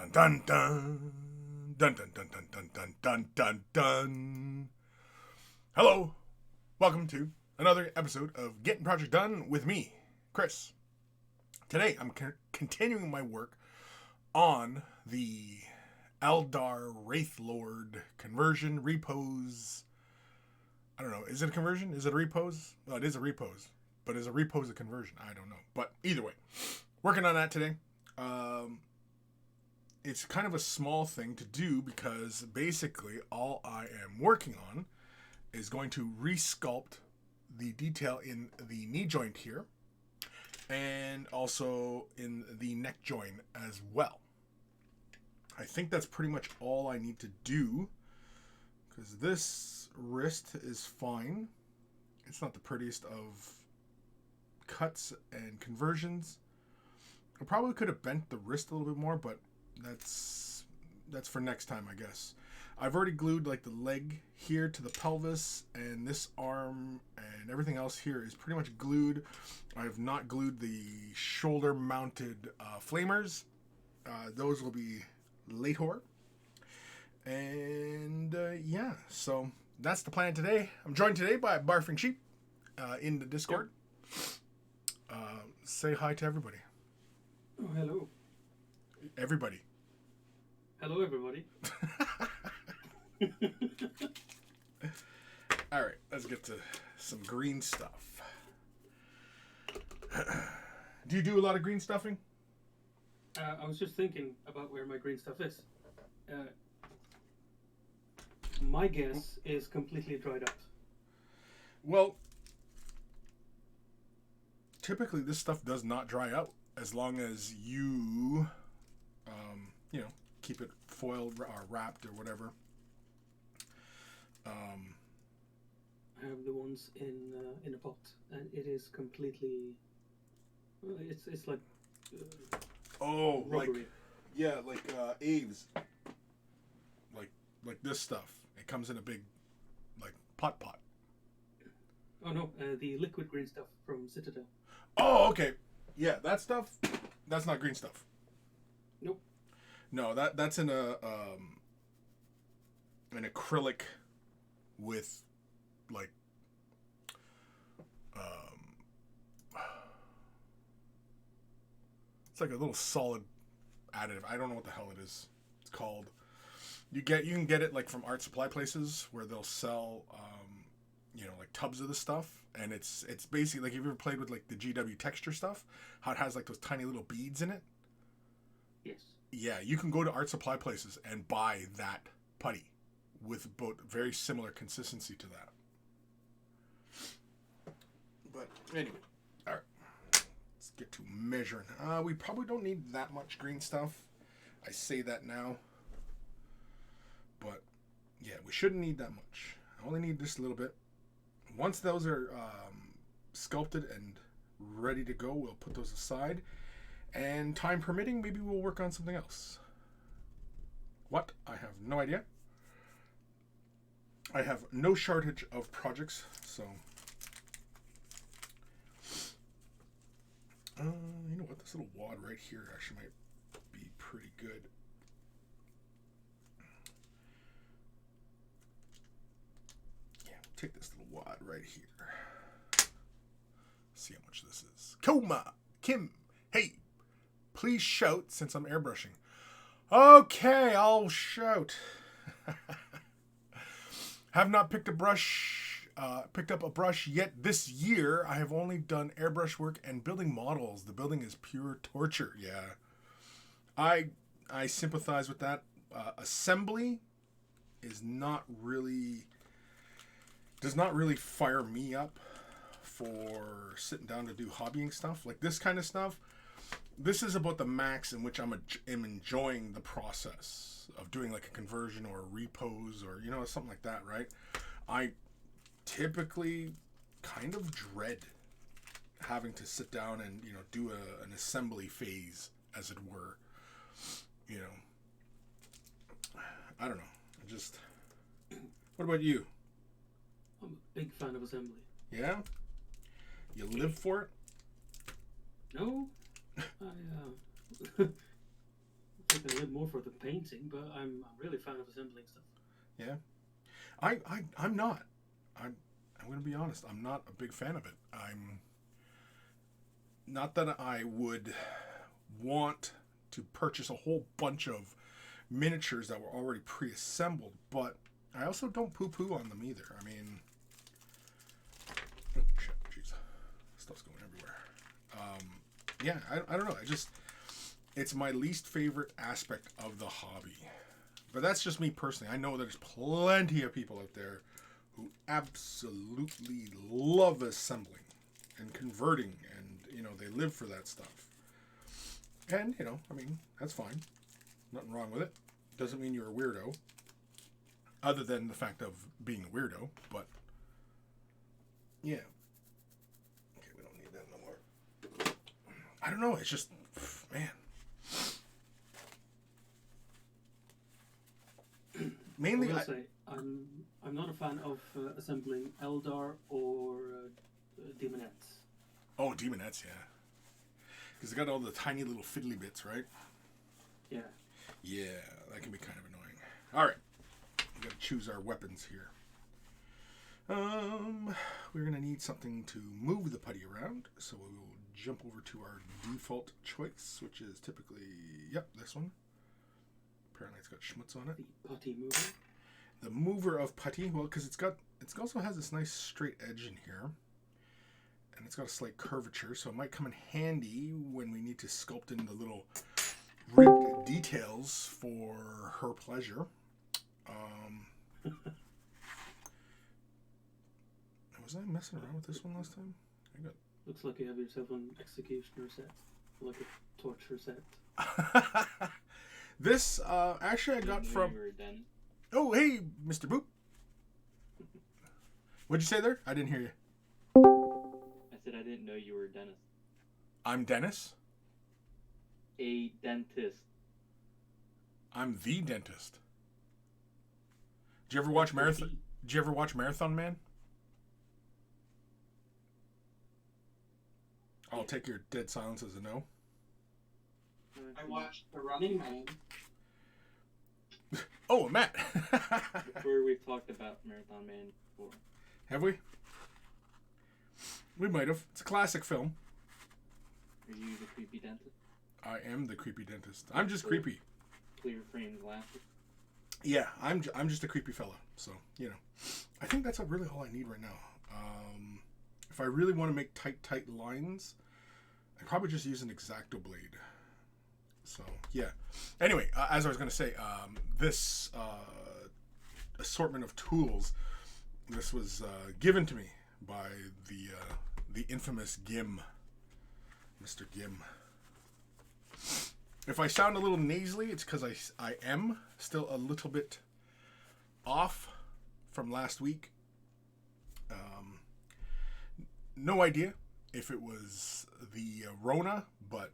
dun dun dun dun dun dun dun dun dun dun dun dun. Hello, welcome to another episode of Getting Project Done with me, Chris. Today I'm continuing my work on the Aeldari Wraithlord conversion, repose. I don't know. Is it a conversion? Is it a repose? Well, it is a repose. But is a repose a conversion? I don't know. But either way, working on that today. It's kind of a small thing to do because basically all I am working on is going to resculpt the detail in the knee joint here and also in the neck joint as well. I think that's pretty much all I need to do because this wrist is fine. It's not the prettiest of cuts and conversions. I probably could have bent the wrist a little bit more, but that's for next time, I guess. I've already glued like the leg here to the pelvis, and this arm and everything else here is pretty much glued. I have not glued the shoulder mounted flamers. Those will be later. And yeah, so that's the plan today. I'm joined today by Barfing Sheep in the Discord. Say hi to everybody. Oh, hello. Everybody. Hello, everybody. All right, let's get to some green stuff. Do you do a lot of green stuffing? I was just thinking about where my green stuff is. My guess is completely dried up. Well, typically this stuff does not dry out as long as you, keep it foiled or wrapped or whatever. I have the ones in a pot, and it is completely. It's like. Rubbery. like Aves. Like this stuff. It comes in a big, like pot. Oh no, the liquid green stuff from Citadel. Oh, okay. Yeah, that stuff. That's not green stuff. Nope. No, that's in an acrylic with like it's like a little solid additive. I don't know what the hell it is. It's called. You can get it like from art supply places where they'll sell like tubs of this stuff, and it's basically like, have you ever played with like the GW texture stuff? How it has like those tiny little beads in it? Yes. Yeah, you can go to art supply places and buy that putty with both very similar consistency to that. But anyway, all right, let's get to measuring. We probably don't need that much green stuff. I say that now, but yeah, we shouldn't need that much. I only need just a little bit. Once those are sculpted and ready to go, we'll put those aside. And time permitting, maybe we'll work on something else. What? I have no idea. I have no shortage of projects, so... you know what? This little wad right here actually might be pretty good. Yeah, we'll take this little wad right here. See how much this is. Koma! Kim! Hey! Please shout since I'm airbrushing. Okay, I'll shout. Have not picked up a brush yet this year. I have only done airbrush work and building models. The building is pure torture. Yeah, I sympathize with that. Assembly does not really fire me up for sitting down to do hobbying stuff like this kind of stuff. This is about the max in which I'm enjoying the process of doing like a conversion or a repose or something like that, right? I typically kind of dread having to sit down and do an assembly phase, as it were. I don't know. What about you? I'm a big fan of assembly. Yeah? You live for it? No. I can live more for the painting, but I'm really a fan of assembling stuff. Yeah. I'm not. I'm going to be honest. I'm not a big fan of it. I'm not that I would want to purchase a whole bunch of miniatures that were already pre-assembled, but I also don't poo-poo on them either. I mean, oh shit, jeez, stuff's going everywhere. Yeah, I don't know. It's my least favorite aspect of the hobby. But that's just me personally. I know there's plenty of people out there who absolutely love assembling and converting, and, you know, they live for that stuff. And, you know, I mean, that's fine. Nothing wrong with it. Doesn't mean you're a weirdo. Other than the fact of being a weirdo, but yeah. Okay, we don't need that no more. I don't know, it's just, man. Mainly, I will say, I'm not a fan of assembling Eldar or demonettes. Oh, demonettes, yeah. Because they got all the tiny little fiddly bits, right? Yeah. Yeah, that can be kind of annoying. All right, we got to choose our weapons here. We're gonna need something to move the putty around, so we will jump over to our default choice, which is typically, yep, this one. Apparently, it's got schmutz on it. The putty mover. The mover of putty, well, because it also has this nice straight edge in here, and it's got a slight curvature, so it might come in handy when we need to sculpt in the little ribbed details for her pleasure. Was I messing around with this one last time? Looks like you have yourself an executioner set, like a torture set. This actually I got from. Oh, hey, Mr. Boop. What'd you say there? I didn't hear you. I said I didn't know you were a dentist. I'm Dennis. A dentist. I'm the dentist. Did you ever watch Marathon? Did you ever watch Marathon Man? I'll take your dead silence as a no. I watched The Running Man. Oh, Matt. Before we've talked about Marathon Man before. Have we? We might have. It's a classic film. Are you the creepy dentist? I am the creepy dentist. I'm just creepy. Clear framed glasses. Yeah, I'm just a creepy fella. So, you know. I think that's really all I need right now. If I really want to make tight lines, I'd probably just use an X-Acto blade. So, yeah. Anyway, as I was going to say, this assortment of tools, this was given to me by the infamous Gim, Mr. Gim. If I sound a little nasally, it's because I am still a little bit off from last week. No idea if it was the Rona, but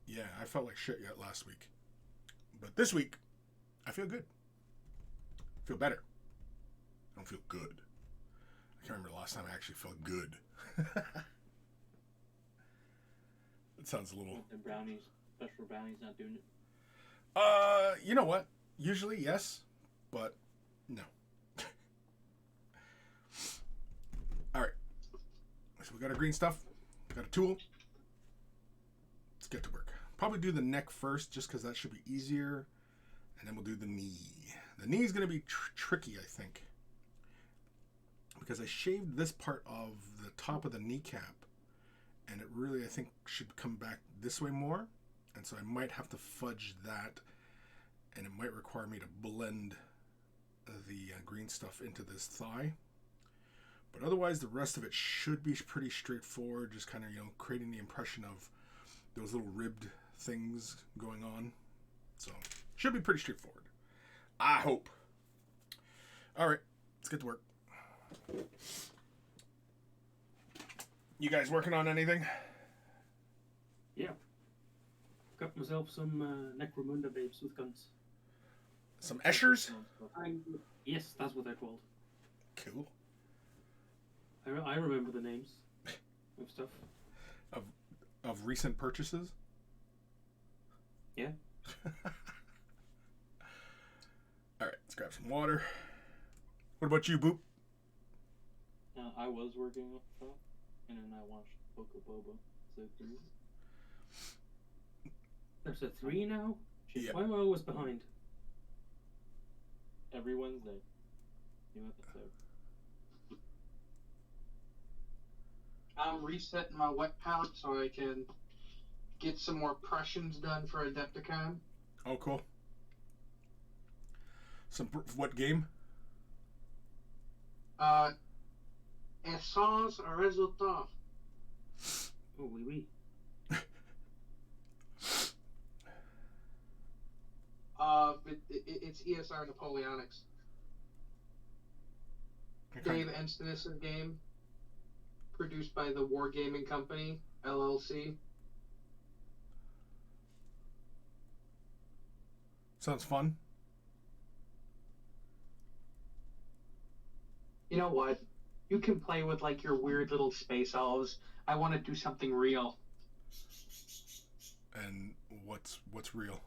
yeah, I felt like shit yet last week. But this week, I feel good. I feel better. I don't feel good. I can't remember the last time I actually felt good. It sounds a little... The brownies, special brownies not doing it? You know what? Usually, yes, but no. Alright. So we got our green stuff. We got a tool. Let's get to work. Probably do the neck first, just because that should be easier. And then we'll do the knee. The knee is going to be tricky, I think. Because I shaved this part of the top of the kneecap. And it really, I think, should come back this way more. And so I might have to fudge that. And it might require me to blend the green stuff into this thigh. But otherwise, the rest of it should be pretty straightforward. Just kind of, you know, creating the impression of those little ribbed things going on. So, should be pretty straightforward. I hope. All right, let's get to work. You guys working on anything? Yeah. Got myself some Necromunda babes with guns. Some Eschers? Yes, that's what they're called. Cool. I remember the names of stuff. Of recent purchases? Yeah. All right, let's grab some water. What about you, Boop? I was working on stuff, and then I watched Boca Boba. So 3. There's a 3 now? Yeah. Why am I always behind? Every Wednesday. New episode. I'm resetting my wet palette so I can get some more Prussians done for Adepticon. Oh, cool. What game? Essence résultat. Oh, oui. It's ESR Napoleonics. Dave Enstenis' game, produced by the Wargaming Company, LLC. Sounds fun. You know what? You can play with like your weird little space elves. I want to do something real. And what's real?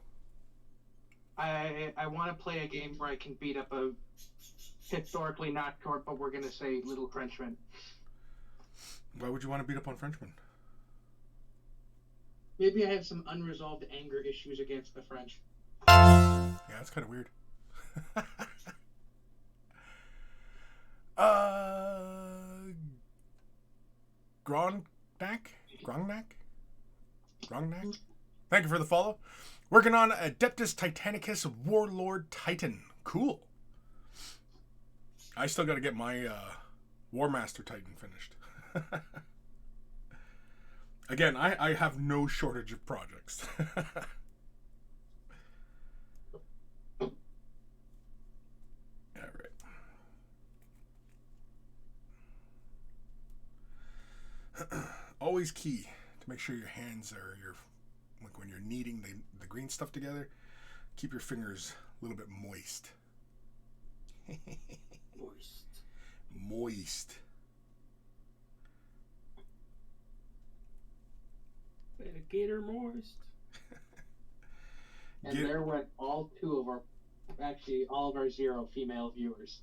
I want to play a game where I can beat up a historically not short, but we're gonna say little Frenchman. Why would you want to beat up on Frenchmen? Maybe I have some unresolved anger issues against the French. Yeah, that's kind of weird. Grongnak? Thank you for the follow. Working on Adeptus Titanicus Warlord Titan. Cool. I still got to get my War Master Titan finished. Again, I have no shortage of projects. Always key to make sure your hands are like when you're kneading the green stuff together, keep your fingers a little bit moist. Moist. Better get her moist. And there went all of our 0 female viewers.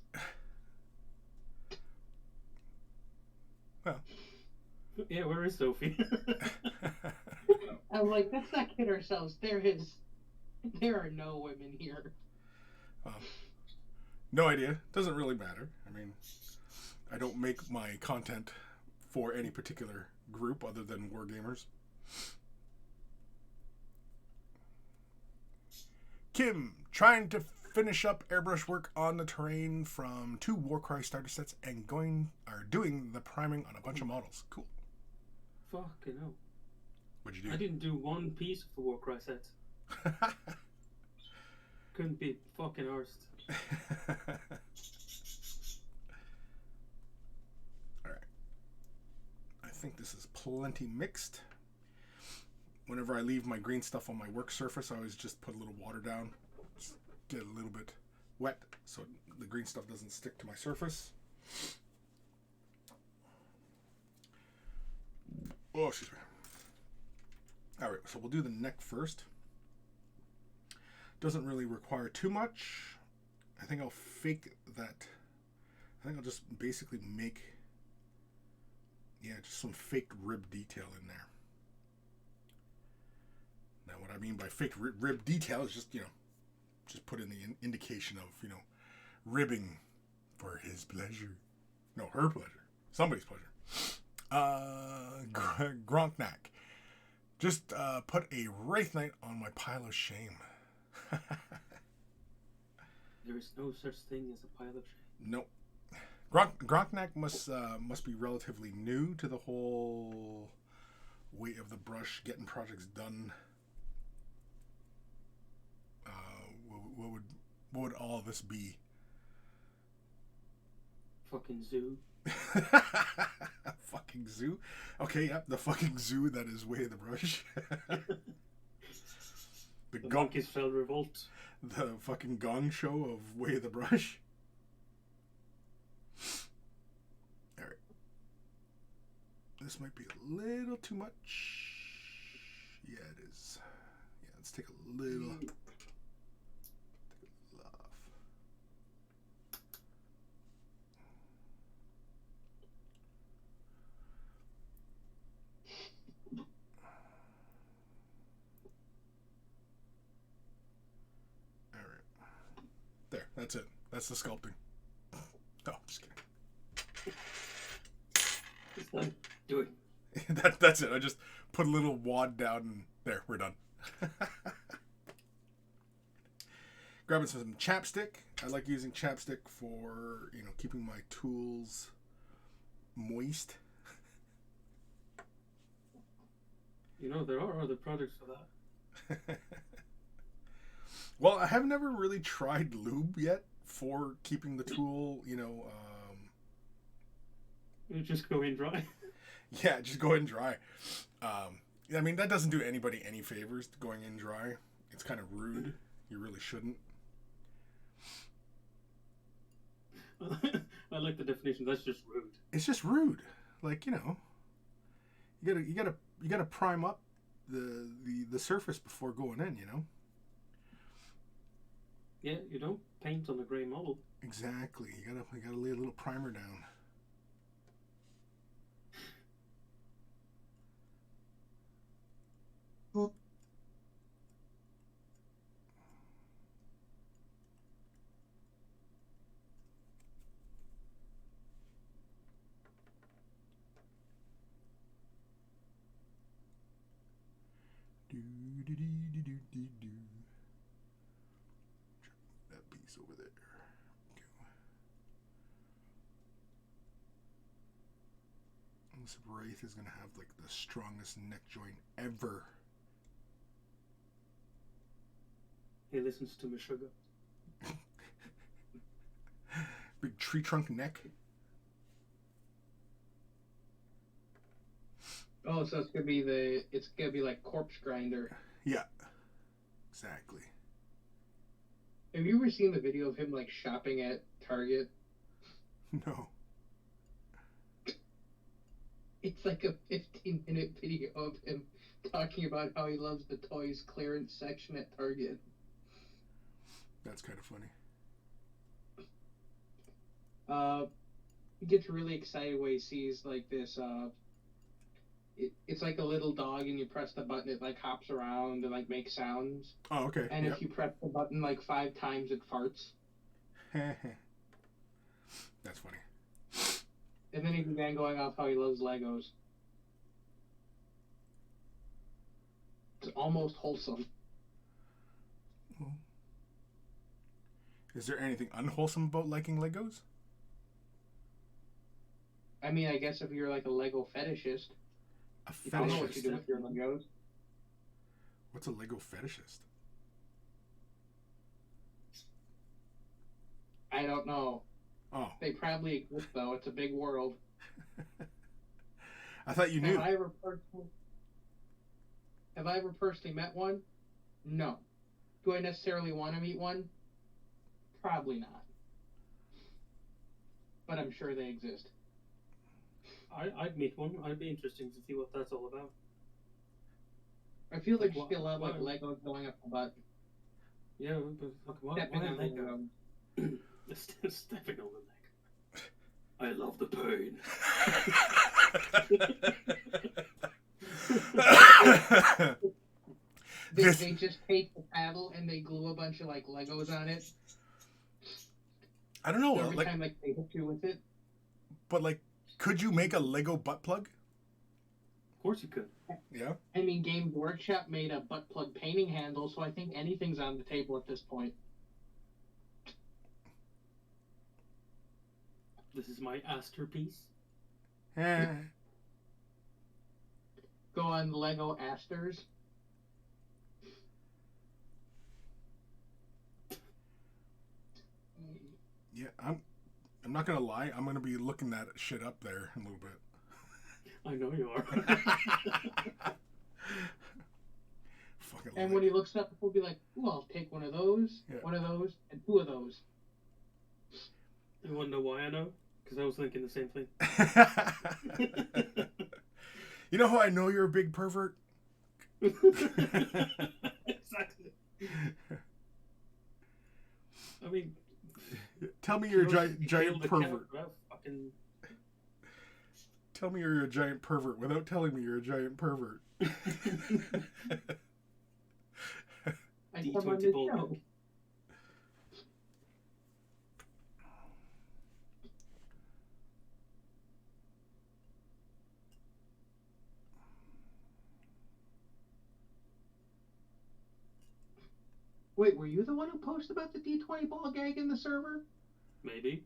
Well. Yeah, where is Sophie? I'm like, let's not kid ourselves. There are no women here. No idea. Doesn't really matter. I mean, I don't make my content for any particular group other than wargamers. Kim, trying to finish up airbrush work on the terrain from 2 Warcry starter sets and doing the priming on a bunch of models. Cool. Fucking hell. What'd you do? I didn't do one piece of the Warcry set. Couldn't be fucking arsed. Alright. I think this is plenty mixed. Whenever I leave my green stuff on my work surface, I always just put a little water down. Just get a little bit wet so the green stuff doesn't stick to my surface. Oh, excuse me. Alright, so we'll do the neck first. Doesn't really require too much. I think I'll fake that. I think I'll just basically make, just some faked rib detail in there. Now, what I mean by faked rib detail is just, just put in the indication of, ribbing for his pleasure. No, her pleasure. Somebody's pleasure. Gronknak. Just put a wraith knight on my pile of shame. There is no such thing as a pile of shame. Nope. Gronknak must be relatively new to the whole way of the brush, getting projects done. What would all this be? Fucking zoo. Fucking zoo? Okay, yep, the fucking zoo that is Way of the Brush. The monkeys fell revolt. The fucking gong show of Way of the Brush. Alright. This might be a little too much. Yeah, it is. Yeah, Let's take a little off. All right. There, that's it. That's the sculpting. No, I'm just kidding. It's done. Do it. That's it. I just put a little wad down and there, we're done. Grabbing some chapstick. I like using chapstick for, keeping my tools moist. There are other products for that. Well, I have never really tried lube yet for keeping the tool, You just go in dry. Yeah, just go in dry. I mean, that doesn't do anybody any favors, going in dry. It's kind of rude. You really shouldn't. I like the definition. That's just rude. It's just rude. Like, you gotta prime up the surface before going in, Yeah, you don't paint on a grey model. Exactly. You gotta lay a little primer down. That piece over there. This wraith is gonna have like the strongest neck joint ever. He listens to Meshuggah. Big tree trunk neck. Oh, so it's gonna be like corpse grinder. Yeah, exactly. Have you ever seen the video of him like shopping at Target? No. It's like a 15-minute video of him talking about how he loves the toys clearance section at Target. That's kind of funny. He gets really excited when he sees like this. It's like a little dog, and you press the button, it like hops around and like makes sounds. Oh, okay. And if you press the button like 5 times, it farts. That's funny. And then he began going off how he loves Legos. It's almost wholesome. Is there anything unwholesome about liking Legos? I mean, I guess if you're like a Lego fetishist, A you don't know what you fetishist? do with your Legos. What's a Lego fetishist? I don't know. Oh. They probably exist, though. It's a big world. I thought you knew. Have I ever personally met one? No. Do I necessarily want to meet one? Probably not. But I'm sure they exist. I'd meet one. I'd be interested to see what that's all about. I feel like Like you love like what? Legos going up the butt. Yeah, but why Stepping on Lego? Lego. Stepping on the leg. I love the pain. They just take the paddle and they glue a bunch of like Legos on it. I don't know. So every Like, time like they hit you with it. but like, could you make a Lego butt plug? Of course you could. Yeah. I mean, Games Workshop made a butt plug painting handle, so I think anything's on the table at this point. This is my Asterpiece. Eh. Go on Lego Asters. Yeah, I'm not gonna lie. I'm gonna be looking that shit up there in a little bit. I know you are. Fucking. And when he looks up, he'll be like, "Ooh, I'll take one of those, Yeah. one of those, and 2 of those." You want to know why I know? Because I was thinking the same thing. You know how I know you're a big pervert? Exactly. I mean, Tell me you're a giant kill the cat pervert. without fucking. Tell me you're a giant pervert without telling me you're a giant pervert. I come on D20 the ball show. gag. Wait, were you the one who posted about the D20 ball gag in the server? Maybe.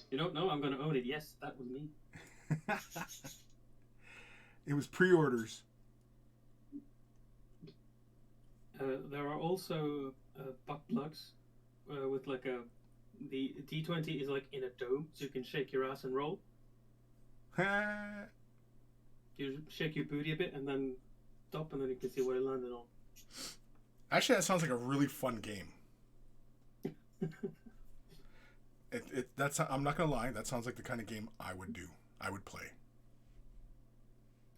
You don't know? I'm going to own it. Yes, that was me. It was pre-orders. There are also butt plugs with like a. The D20 is like in a dome, so you can shake your ass and roll. You shake your booty a bit and then stop, and then you can see where you landed on. Actually, that sounds like a really fun game. I'm not gonna lie. That sounds like the kind of game I would do. I would play.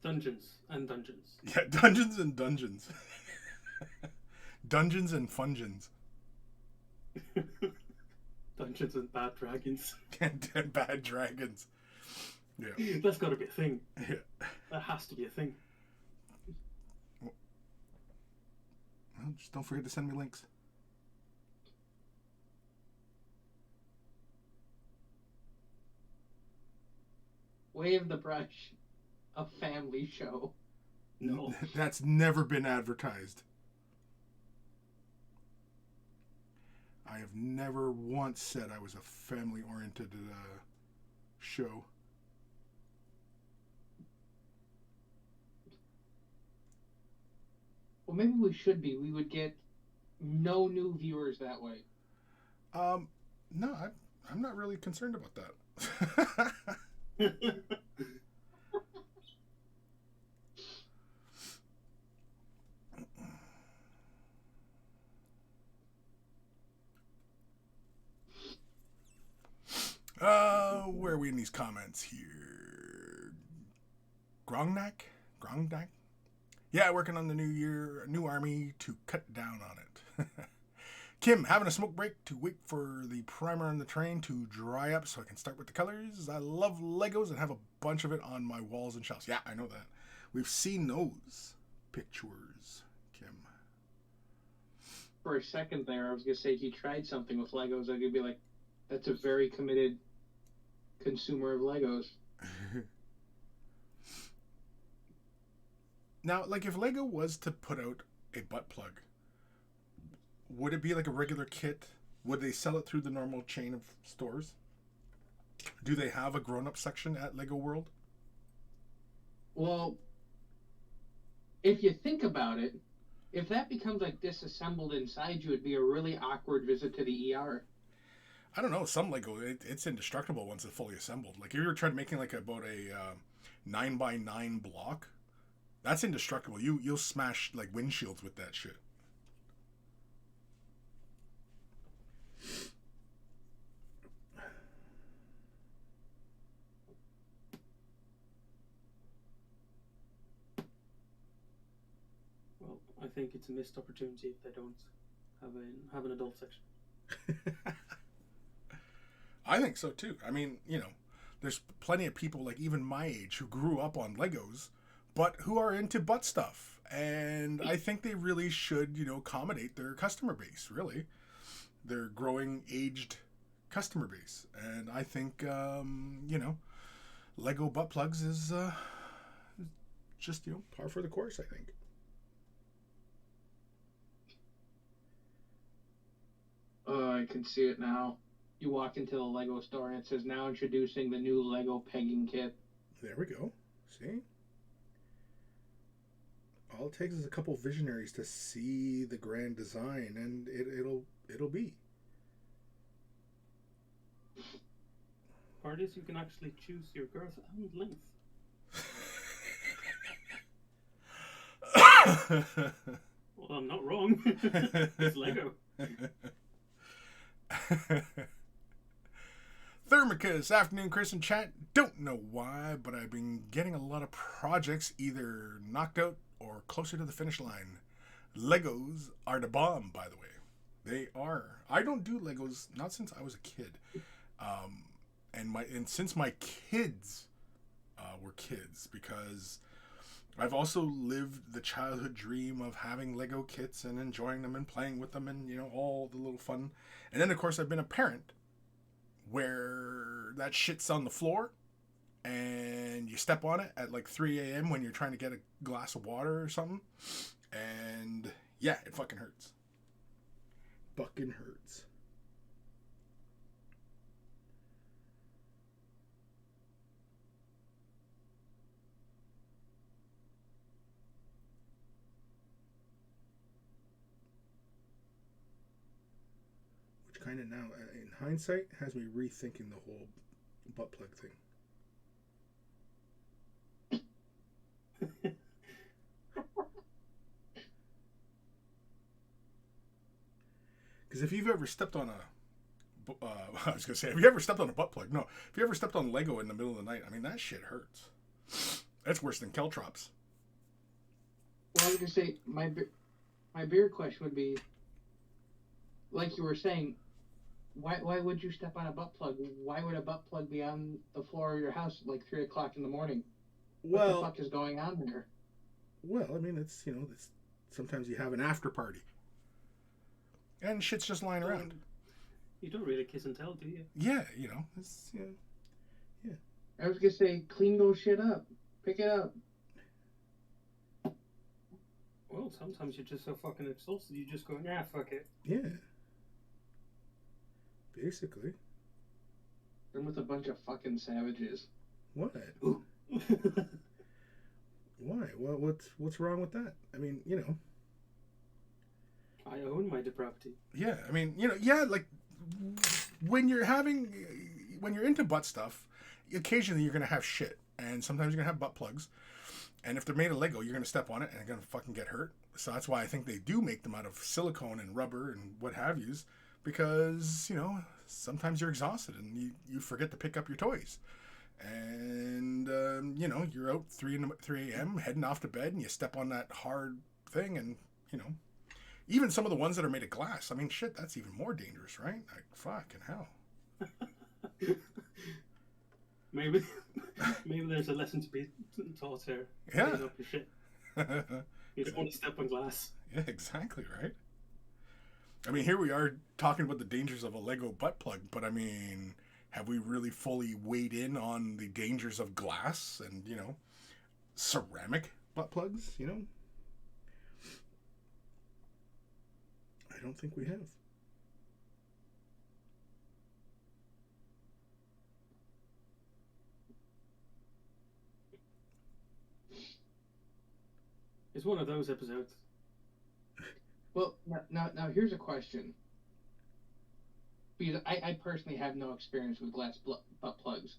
Dungeons and dungeons. Yeah, Dungeons and Dungeons. Dungeons and Fungeons. Dungeons and bad dragons. and bad dragons. Yeah. That's got to be a thing. Yeah. That has to be a thing. Well, just don't forget to send me links. Wave the Brush, a family show. No. That's never been advertised. I have never once said I was a family-oriented show. Well, maybe we should be. We would get no new viewers that way. No, I'm not really concerned about that. Where are we in these comments here? Grongnak? Yeah, working on the new army to cut down on it. Kim, having a smoke break to wait for the primer on the train to dry up so I can start with the colors. I love Legos and have a bunch of it on my walls and shelves. Yeah, I know that. We've seen those pictures, Kim. For a second there, I was going to say he tried something with Legos. I could be like, that's a very committed consumer of Legos. Now, like if Lego was to put out a butt plug, would it be like a regular kit? Would they sell it through the normal chain of stores? Do they have a grown-up section at Lego World? Well, if you think about it, if that becomes like disassembled inside you, it'd be a really awkward visit to the ER. I don't know. Some Lego, it's indestructible once it's fully assembled. Like if you were trying making like about a 9x9 block, that's indestructible. You'll smash like windshields with that shit. Well, I think it's a missed opportunity if they don't have an adult section. I think so too. I mean, you know, there's plenty of people like even my age who grew up on Legos, but who are into butt stuff. And I think they really should, you know, accommodate their customer base, really. Their growing, aged customer base. And I think, you know, Lego butt plugs is just, you know, par for the course, I think. Oh, I can see it now. You walk into the Lego store and it says, now introducing the new Lego pegging kit. There we go. See? All it takes is a couple visionaries to see the grand design, and it'll be. Part is you can actually choose your girth and length. Well, I'm not wrong. It's Lego. Thermicus, afternoon, Chris and chat. Don't know why, but I've been getting a lot of projects either knocked out or closer to the finish line. Legos are the bomb, by the way. They are. I don't do Legos, not since I was a kid. And since my kids were kids, because I've also lived the childhood dream of having Lego kits and enjoying them and playing with them and, you know, all the little fun. And then, of course, I've been a parent where that shit's on the floor and you step on it at like 3 a.m. when you're trying to get a glass of water or something. And yeah, it fucking hurts. Fucking hurts. Kind of now, in hindsight, has me rethinking the whole butt plug thing. Because if you've ever stepped on I was gonna say, have you ever stepped on a butt plug? No. If you ever stepped on Lego in the middle of the night, I mean, that shit hurts. That's worse than Caltrops. Well, I was gonna say my bigger question would be, like you were saying. Why would you step on a butt plug? Why would a butt plug be on the floor of your house at like 3 o'clock in the morning? What the fuck is going on there? Well, I mean, it's, you know, it's, sometimes you have an after party. And shit's just lying around. You don't really kiss and tell, do you? Yeah, you know, it's, yeah. I was gonna say, clean those shit up. Pick it up. Well, sometimes you're just so fucking exhausted, you just go, nah, fuck it. Yeah. Basically. I'm with a bunch of fucking savages. What? Why? Well, what's wrong with that? I mean, you know. I own my depravity. Yeah, I mean, you know, yeah, like when you're into butt stuff, occasionally you're gonna have shit, and sometimes you're gonna have butt plugs, and if they're made of Lego, you're gonna step on it and you're gonna fucking get hurt. So that's why I think they do make them out of silicone and rubber and what have yous. Because, you know, sometimes you're exhausted and you forget to pick up your toys. And, you know, you're out 3 a.m. heading off to bed and you step on that hard thing and, you know, even some of the ones that are made of glass. I mean, shit, that's even more dangerous, right? Like, fucking hell. Maybe there's a lesson to be taught here. Yeah. Clean up your shit. You don't want to step on glass. Yeah, exactly, right? I mean, here we are talking about the dangers of a Lego butt plug, but I mean, have we really fully weighed in on the dangers of glass and, you know, ceramic butt plugs, you know? I don't think we have. It's one of those episodes. Well, now here's a question. Because I personally have no experience with glass butt plugs.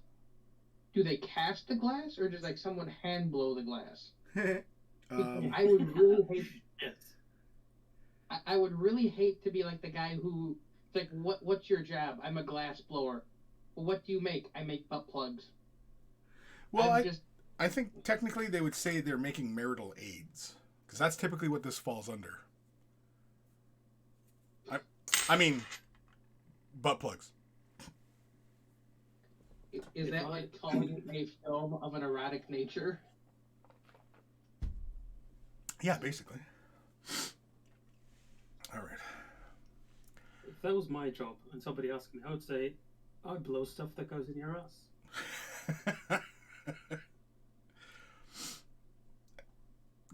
Do they cast the glass, or does like someone hand blow the glass? I would really hate. Yes. I would really hate to be like the guy who, it's like, what's your job? I'm a glass blower. Well, what do you make? I make butt plugs. Well, I think technically they would say they're making marital aids, because that's typically what this falls under. I mean, butt plugs. Is that like calling a film of an erotic nature? Yeah, basically. All right. If that was my job and somebody asked me, I would say, I blow stuff that goes in your ass.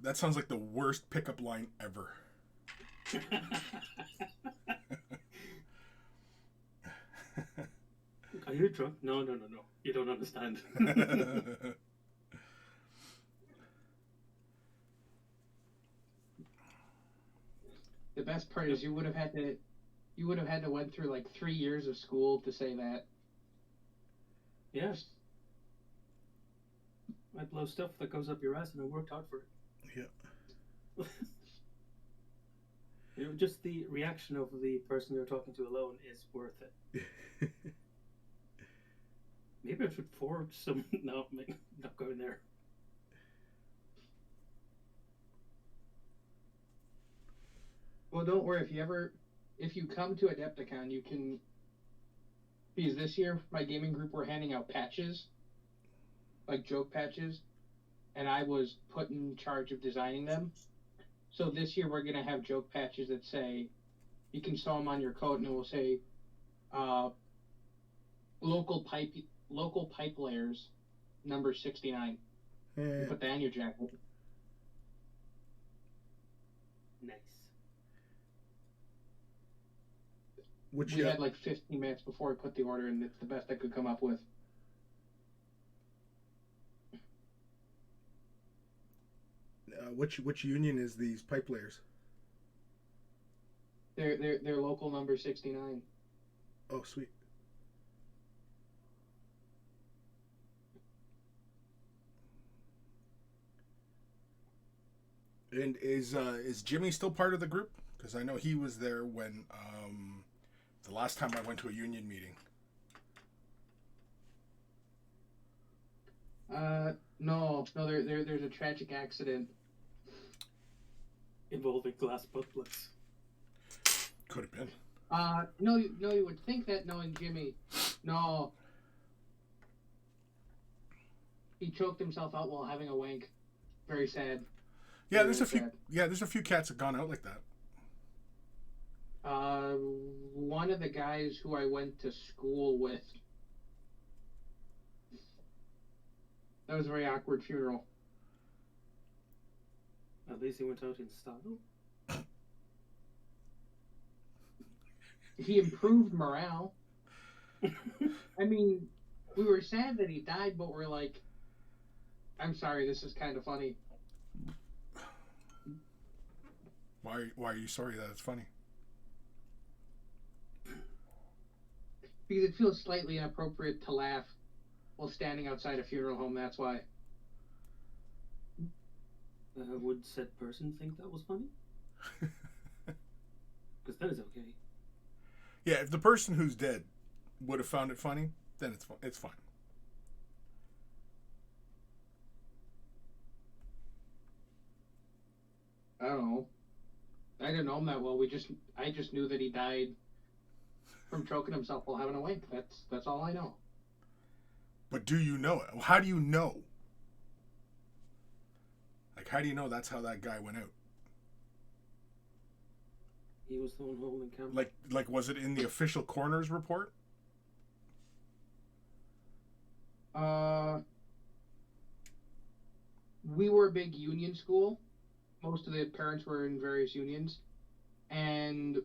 That sounds like the worst pickup line ever. Are you drunk? No. You don't understand. The best part is you would have had to went through like 3 years of school to say that. Yes. I blow stuff that goes up your ass and I worked hard for it. Yeah. You know, just the reaction of the person you're talking to alone is worth it. Maybe I should forge some. No, not going there. Well, don't worry. If you come to Adepticon, you can. Because this year, my gaming group were handing out patches, like joke patches, and I was put in charge of designing them. So this year, we're gonna have joke patches that say, you can sew them on your coat, and it will say, local pipe layers, number 69. You put that on your jacket. Nice. We had like 15 minutes before we put the order in. It's the best I could come up with. Which union is these pipe layers? They're local number 69. Oh, sweet. And is Jimmy still part of the group? Because I know he was there when the last time I went to a union meeting. No. There's a tragic accident involving glass butt plugs. Could have been. No, you would think that knowing Jimmy. No. He choked himself out while having a wank. Very sad. Yeah, there's a few. Yeah, there's a few cats that gone out like that. One of the guys who I went to school with. That was a very awkward funeral. At least he went out in style. He improved morale. I mean, we were sad that he died, but we're like, I'm sorry, this is kind of funny. Why are you sorry that it's funny? Because it feels slightly inappropriate to laugh while standing outside a funeral home, that's why. Would said person think that was funny? Because that is okay. Yeah, if the person who's dead would have found it funny, then it's fine. I don't know. I didn't know him that well. I just knew that he died from choking himself while having a wank. That's all I know. But do you know it? How do you know? Like, how do you know that's how that guy went out? He was the one holding camera. Like, was it in the official coroner's report? We were a big union school. Most of the parents were in various unions, and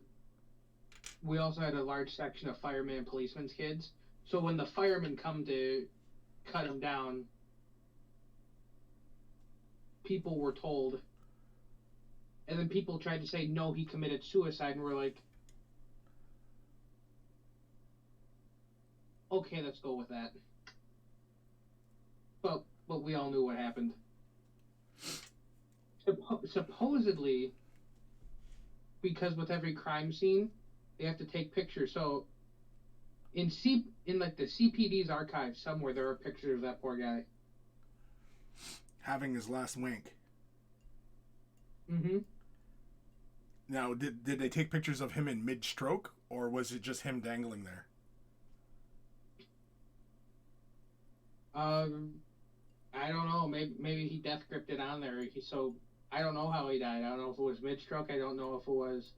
we also had a large section of firemen and policemen's kids. So when the firemen come to cut him down, people were told, and then people tried to say, no, he committed suicide, and we're like, okay, let's go with that. But we all knew what happened. Supposedly, because with every crime scene, they have to take pictures. So, in like the CPD's archive somewhere, there are pictures of that poor guy Having his last wank. Mm-hmm. Now, did they take pictures of him in mid-stroke, or was it just him dangling there? I don't know. Maybe he death gripped it on there. So I don't know how he died. I don't know if it was mid-stroke. I don't know if it was.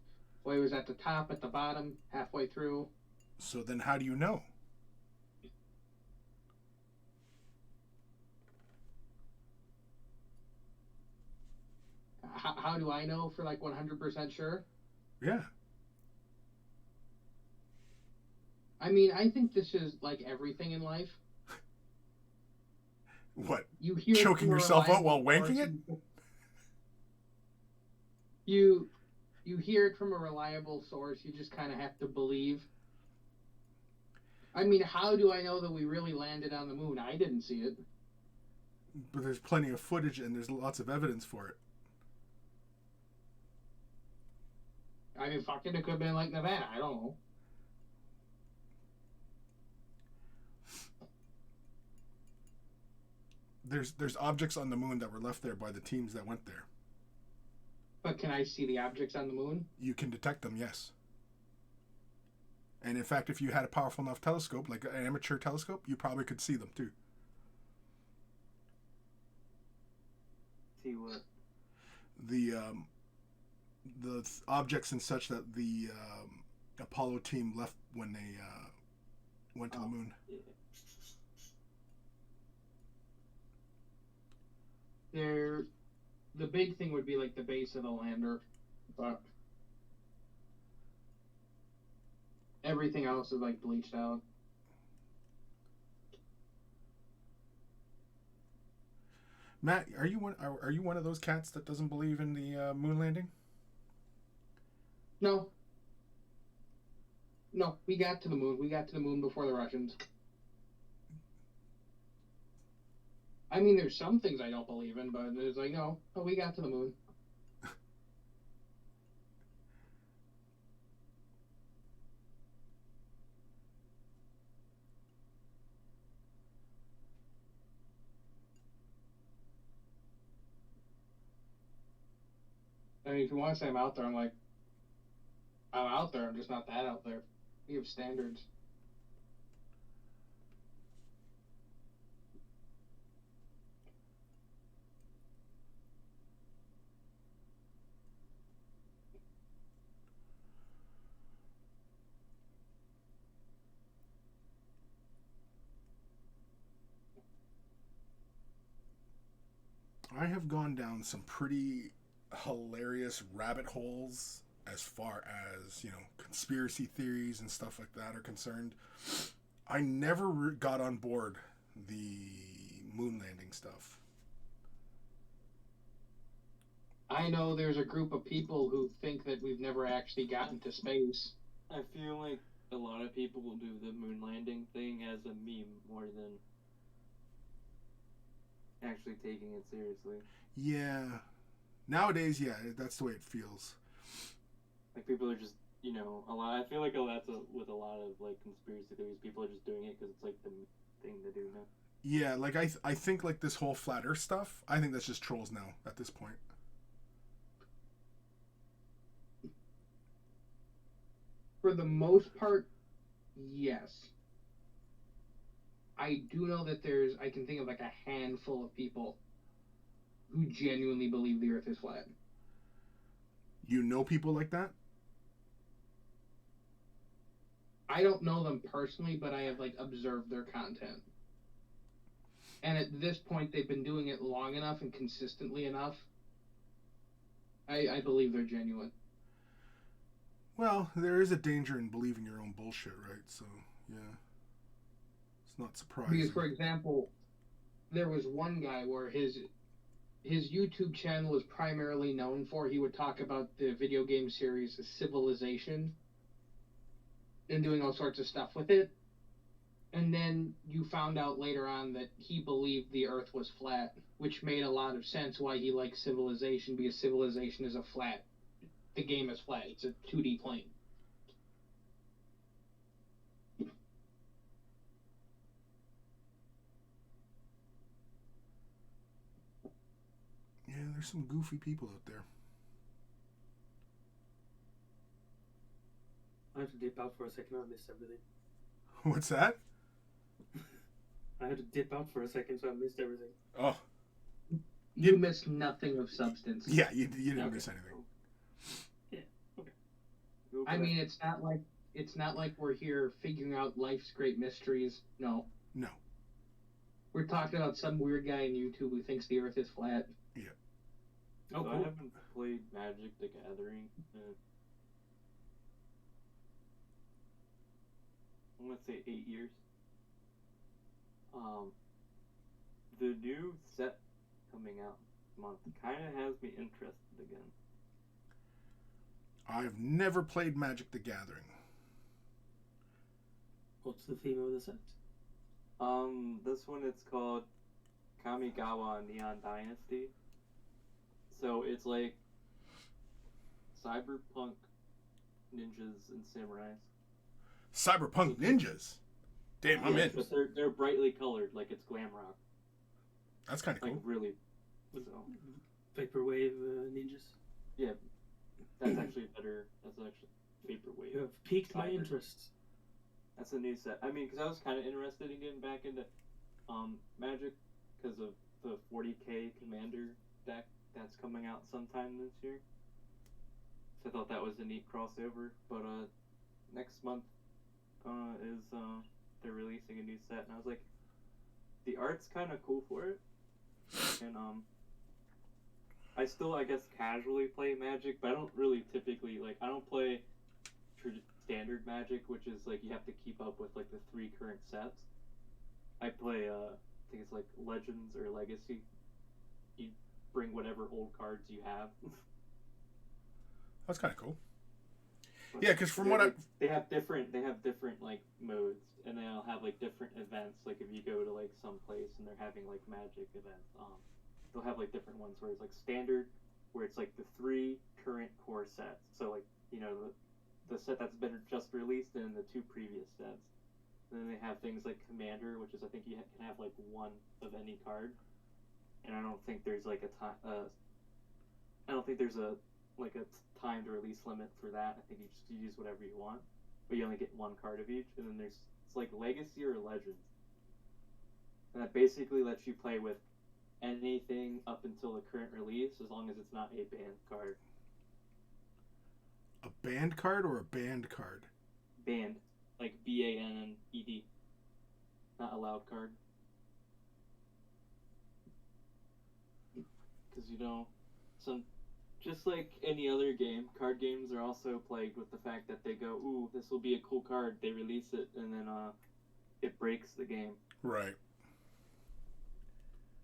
Well, he was at the top, at the bottom, halfway through. So then, how do you know? How do I know for like 100% sure? Yeah. I mean, I think this is like everything in life. What? You hear choking yourself out while wanking it? You hear it from a reliable source. You just kind of have to believe. I mean, how do I know that we really landed on the moon? I didn't see it. But there's plenty of footage and there's lots of evidence for it. I mean, fucking, it could have been like Nevada. I don't know. There's objects on the moon that were left there by the teams that went there. But can I see the objects on the moon? You can detect them, yes. And in fact, if you had a powerful enough telescope, like an amateur telescope, you probably could see them too. See what? The objects and such that the Apollo team left when they went to the moon. The big thing would be like the base of the lander, but everything else is like bleached out. Matt, are you one of those cats that doesn't believe in the moon landing? No, we got to the moon. We got to the moon before the Russians. I mean, there's some things I don't believe in, but it's like, no, we got to the moon. I mean, if you want to say I'm out there, I'm out there. I'm just not that out there. We have standards. I have gone down some pretty hilarious rabbit holes as far as, conspiracy theories and stuff like that are concerned. I never got on board the moon landing stuff. I know there's a group of people who think that we've never actually gotten to space. I feel like a lot of people will do the moon landing thing as a meme more than actually taking it seriously. Yeah. Nowadays, yeah, that's the way it feels. Like, people are just, a lot. I feel like that's with a lot of, like, conspiracy theories. People are just doing it because it's, like, the thing to do now. Yeah, like, I think, like, this whole flat earth stuff, I think that's just trolls now at this point. For the most part, yes. I do know that I can think of like a handful of people who genuinely believe the earth is flat. You know people like that? I don't know them personally, but I have like observed their content. And at this point, they've been doing it long enough and consistently enough. I believe they're genuine. Well, there is a danger in believing your own bullshit, right? So, yeah. It's not surprising. Because, for example, there was one guy where his YouTube channel is primarily known for, he would talk about the video game series Civilization and doing all sorts of stuff with it. And then you found out later on that he believed the earth was flat, which made a lot of sense why he liked Civilization, because Civilization is the game is flat. It's a 2D plane. Yeah, there's some goofy people out there. I had to dip out for a second. I missed everything. What's that? I had to dip out for a second, so I missed everything. Oh. You missed nothing of substance. Yeah, you didn't miss anything. Yeah, okay. I mean, it's not like we're here figuring out life's great mysteries. No. No. We're talking about some weird guy on YouTube who thinks the earth is flat. Yeah. Oh, So cool. I haven't played Magic the Gathering. I'm gonna say 8 years. The new set coming out this month kind of has me interested again. I've never played Magic the Gathering. What's the theme of the set? This one it's called Kamigawa Neon Dynasty. So it's like cyberpunk ninjas and samurais. Cyberpunk ninjas? Damn, I'm in. But they're brightly colored, like it's glam rock. That's kind of like cool. really. With So vaporwave ninjas. yeah, that's actually better. That's actually vaporwave. You have piqued my Cyber. interest. That's a new set. I mean, because I was kind of interested in getting back into Magic because of the 40k Commander deck that's coming out sometime this year. So I thought that was a neat crossover. But next month is they're releasing a new set, and I was like, the art's kind of cool for it, and I still, I guess, casually play Magic, but I don't really typically I don't play standard Magic, which is like you have to keep up with like the 3 current sets. I play I think it's like Legends or Legacy. You bring whatever old cards you have. That's kind of cool. Yeah, because from what they have different like modes, and they'll have like different events. Like if you go to like some place and they're having like Magic events, they'll have like different ones where it's like standard, where it's like the 3 current core sets. So like the set that's been just released and the 2 previous sets. And then they have things like Commander, which is I think you can have like 1 of any card, and I don't think there's like a time. I don't think there's a timed release limit for that. I think you just use whatever you want, but you only get 1 card of each. And then it's like Legacy or Legends, and that basically lets you play with anything up until the current release, as long as it's not a banned card. a banned card or a banned card? Banned, like BANNED, not allowed card. Because some. Just like any other game, card games are also plagued with the fact that they go, ooh, this will be a cool card. They release it, and then it breaks the game. Right.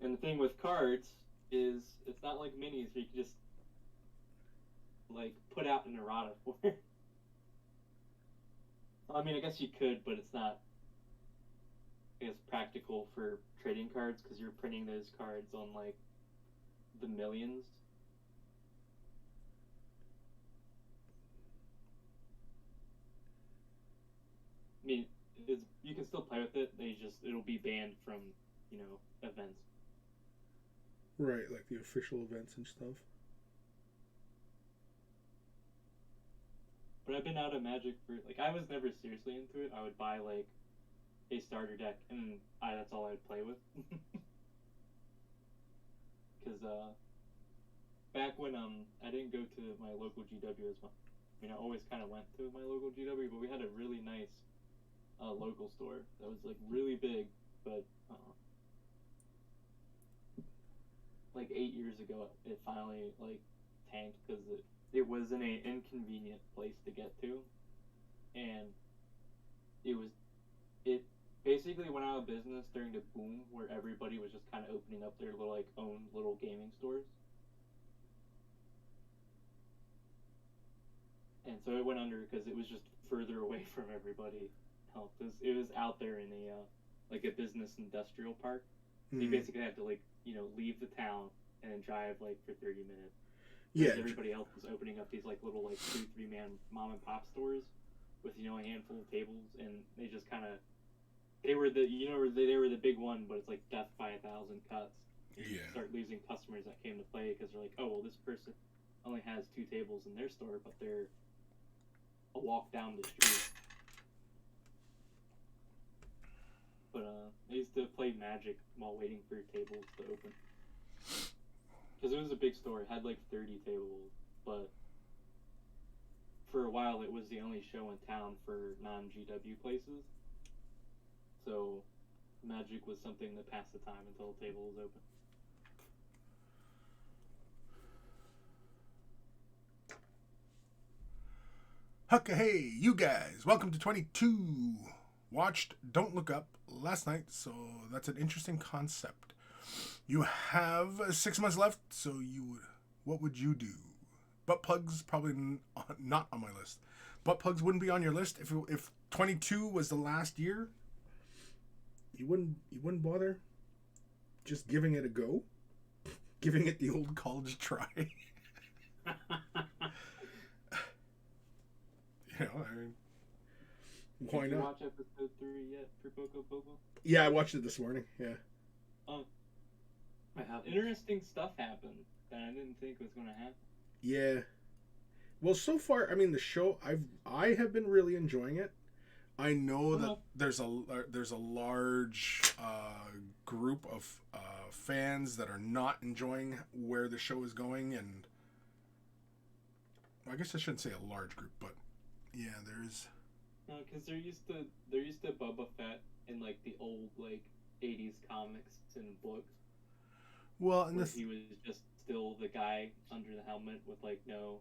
And the thing with cards is, it's not like minis where you can just, like, put out an errata for it. I mean, I guess you could, but it's not, I guess, practical for trading cards, because you're printing those cards on, like, the millions. I mean, you can still play with it. It'll be banned from, events. Right, like the official events and stuff. But I've been out of Magic for I was never seriously into it. I would buy like a starter deck, and that's all I'd play with. Because back when I didn't go to my local GW as much. I mean, I always kind of went to my local GW, but we had a really nice local store that was like really big, but like 8 years ago it finally like tanked because it was in an inconvenient place to get to, and it basically went out of business during the boom where everybody was just kind of opening up their little own little gaming stores, and so it went under because it was just further away from everybody. It was out there in a a business industrial park. So you basically had to leave the town and then drive for 30 minutes. Yeah. Everybody else was opening up these little 2-3 man mom and pop stores with a handful of tables, and they just kind of they were the big one, but it's death by 1,000 cuts. Yeah. You start losing customers that came to play because they're like, oh well, this person only has 2 tables in their store, but they're a walk down the street. But I used to play Magic while waiting for tables to open. Because it was a big store. It had 30 tables, but for a while it was the only show in town for non-GW places. So Magic was something that passed the time until the table was open. Hucka hey, you guys. Welcome to 22. Watched Don't Look Up last night, so that's an interesting concept. You have 6 months left, so what would you do? Butt plugs probably not on my list. Butt plugs wouldn't be on your list if 22 was the last year. You wouldn't bother just giving it a go, giving it the old college try. I mean, why Did you not? watch episode 3 yet for Boko Bobo? Yeah, I watched it this morning. Yeah. I haven't. Interesting stuff happened that I didn't think was going to happen. Yeah. Well, so far, I mean, the show I have been really enjoying it. I know that there's a large group of fans that are not enjoying where the show is going, and I guess I shouldn't say a large group, but yeah, there's. No, because they're used to Boba Fett in like the old like 80s comics and books. Well, and where he was just still the guy under the helmet with like no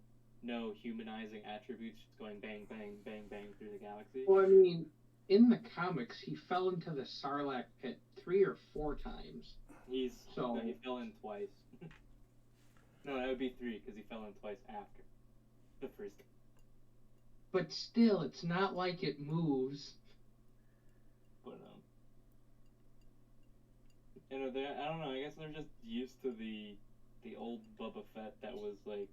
humanizing attributes, just going bang bang bang bang through the galaxy. Well, I mean, in the comics, he fell into the Sarlacc pit 3 or 4 times. He fell in twice. No, that would be 3 because he fell in twice after the first. But still, it's not like it moves. But I don't know. I guess they're just used to the old Boba Fett that was like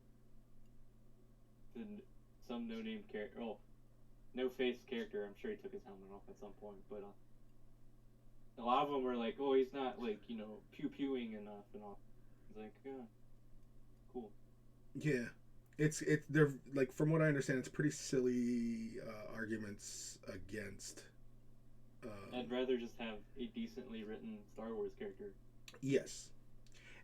some no-name character. Oh, no-face character. I'm sure he took his helmet off at some point, but a lot of them were like, "Oh, he's not like pew-pewing enough and all." It's like, yeah, cool. Yeah, they're like, from what I understand, it's pretty silly arguments against. I'd rather just have a decently written Star Wars character. Yes,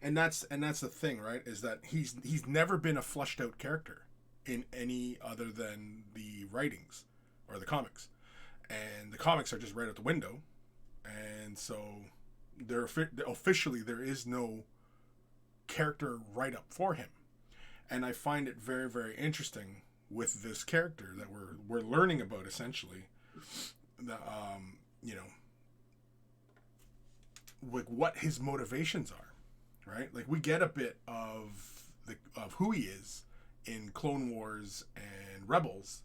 and that's the thing, right? Is that he's never been a fleshed out character in any other than the writings or the comics, and the comics are just right out the window, and so officially there is no character write up for him, and I find it very, very interesting with this character that we're learning about, essentially, the like what his motivations are, right? Like, we get a bit of who he is in Clone Wars and Rebels,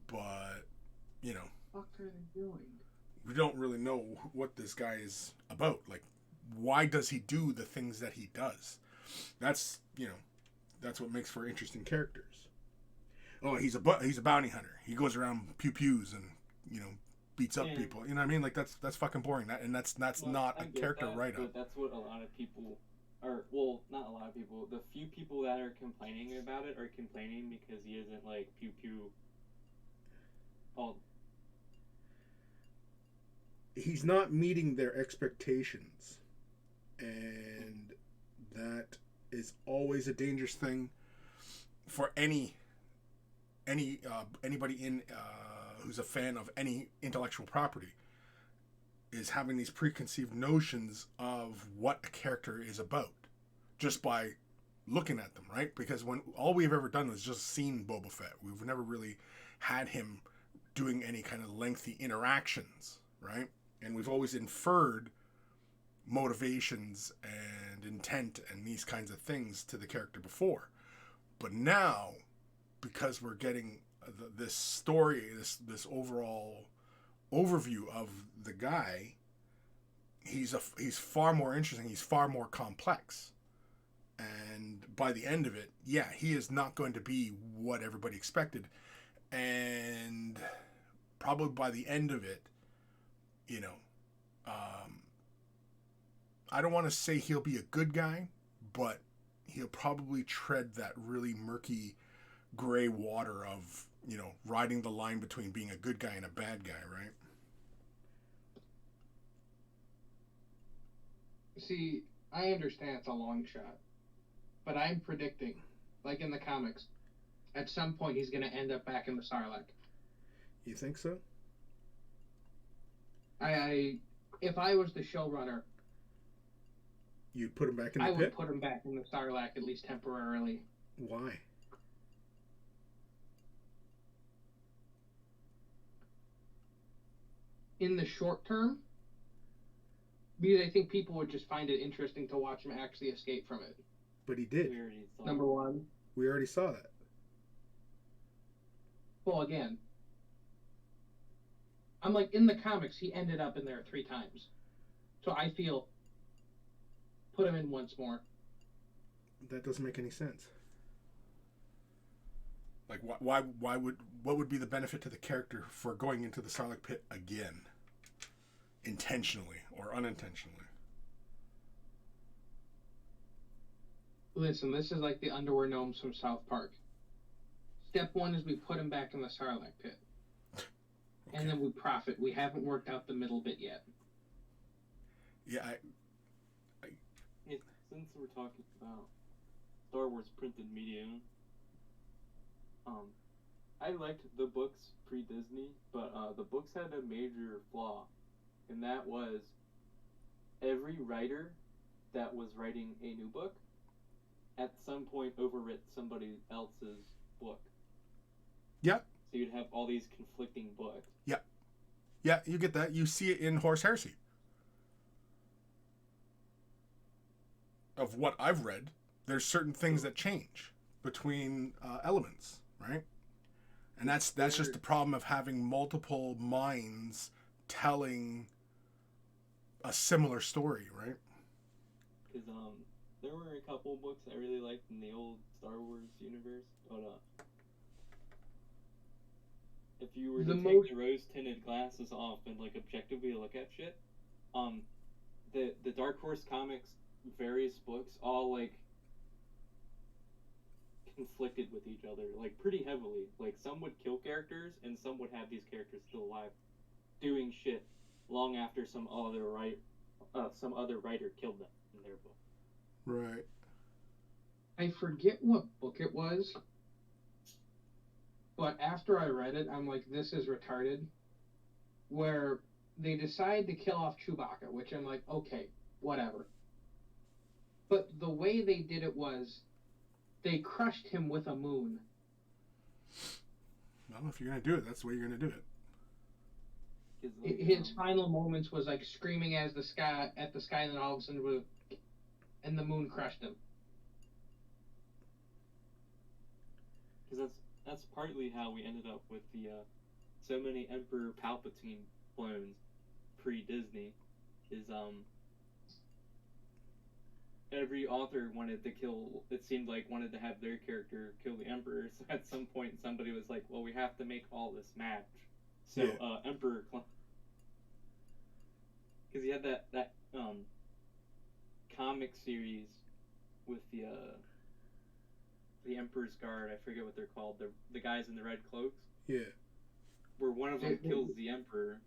but What are they doing? we don't really know what this guy is about. Like, why does he do the things that he does? That's what makes for interesting characters. Oh, he's a bounty hunter. He goes around pews and beats up people. You know what I mean? Like, that's fucking boring. That's not a character write-up. But that's what a lot of people are. Well, not a lot of people. The few people that are complaining about it are complaining because he isn't like pew. All. He's not meeting their expectations, and that is always a dangerous thing for anybody in who's a fan of any intellectual property, is having these preconceived notions of what a character is about just by looking at them, right? Because when all we've ever done was just seen Boba Fett, we've never really had him doing any kind of lengthy interactions, right? And we've always inferred motivations and intent and these kinds of things to the character before. But now, because we're getting this story, this overall overview of the guy, he's far more interesting. He's far more complex, and by the end of it, yeah, he is not going to be what everybody expected, and probably by the end of it, I don't want to say he'll be a good guy, but he'll probably tread that really murky gray water of riding the line between being a good guy and a bad guy, right? See, I understand it's a long shot, but I'm predicting, like in the comics, at some point he's going to end up back in the Sarlacc. You think so? If I was the showrunner, you'd put him back in the pit? I would put him back in the Sarlacc, at least temporarily. Why? In the short term, because I think people would just find it interesting to watch him actually escape from it. But he did. Number one. We already saw that. Well, again, I'm like, in the comics, he ended up in there 3 times. So I feel, put him in once more. That doesn't make any sense. Like, what would be the benefit to the character for going into the Sarlacc pit again? Intentionally or unintentionally? Listen, this is like the underwear gnomes from South Park. Step one is we put him back in the Sarlacc pit. Okay. And then we profit. We haven't worked out the middle bit yet. Yeah, Yeah, since we're talking about Star Wars printed media, I liked the books pre-Disney, but the books had a major flaw, and that was every writer that was writing a new book at some point overwrit somebody else's book. Yep. So you'd have all these conflicting books. Yeah, you get that. You see it in Horse Heresy. Of what I've read, there's certain things that change between elements, right? And that's just the problem of having multiple minds telling a similar story, right? Because there were a couple books I really liked in the old Star Wars universe, but if you were to take the rose-tinted glasses off and like objectively look at shit, the Dark Horse comics, various books, all like conflicted with each other, like pretty heavily. Like some would kill characters, and some would have these characters still alive, doing shit long after some other writer killed them in their book. Right. I forget what book it was, but after I read it, I'm like, this is retarded. Where they decide to kill off Chewbacca, which I'm like, okay, whatever. But the way they did it was, they crushed him with a moon. I don't know if you're going to do it. That's the way you're going to do it. Like, His final moments was like screaming at the sky, and then all of a sudden, and the moon crushed him. Because that's partly how we ended up with the so many Emperor Palpatine clones pre-Disney. Is every author wanted to have their character kill the Emperor. So at some point, somebody was like, "Well, we have to make all this match." So Yeah. Emperor clone. Because he had that comic series with the Emperor's Guard. I forget what they're called. The guys in the red cloaks. Yeah. Where one of them kills the Emperor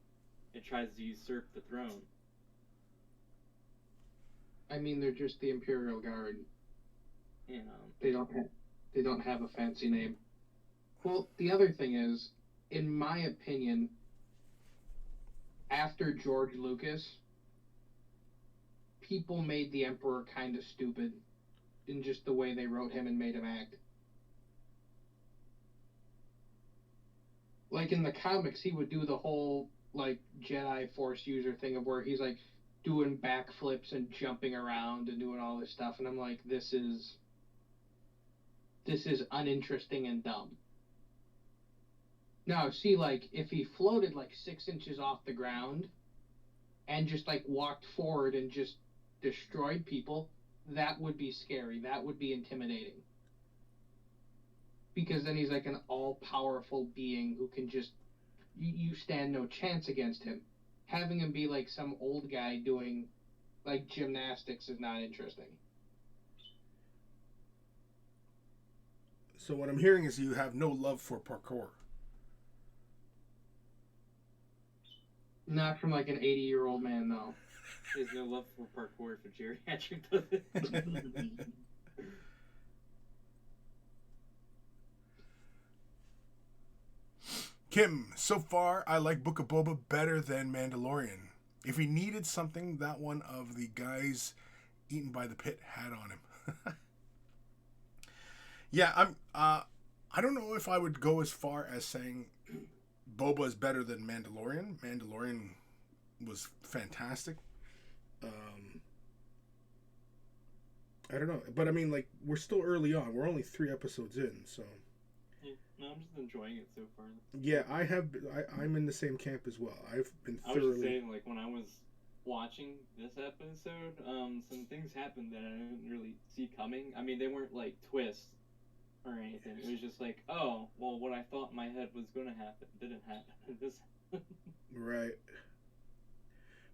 and tries to usurp the throne. I mean, they're just the Imperial Guard. You know. They don't have a fancy name. Well, the other thing is, in my opinion, after George Lucas, people made the Emperor kind of stupid in just the way they wrote him and made him act. Like in the comics, he would do the whole like Jedi Force user thing of where he's like doing backflips and jumping around and doing all this stuff, and I'm like, this is uninteresting and dumb. Now, see, like, if he floated like 6 inches off the ground and just like walked forward and just destroyed people, that would be scary. That would be intimidating. Because then he's like an all-powerful being who can just, you stand no chance against him. Having him be like some old guy doing like gymnastics is not interesting. So what I'm hearing is you have no love for parkour. Not from like an 80-year-old man, though. There's no love for parkour for geriatric does it. Kim, so far I like Book of Boba better than Mandalorian. If he needed something, that one of the guys eaten by the pit had on him. Yeah, I don't know if I would go as far as saying Boba is better than Mandalorian. Mandalorian was fantastic. I don't know, but I mean, like, we're still early on. We're only 3 episodes in, so. Yeah, no, I'm just enjoying it so far. Yeah, I'm in the same camp as well. I've been I thoroughly. was just saying, like, when I was watching this episode, some things happened that I didn't really see coming. I mean, they weren't like twists or anything. It was just like, oh, well, what I thought in my head was going to happen didn't happen. This. Right.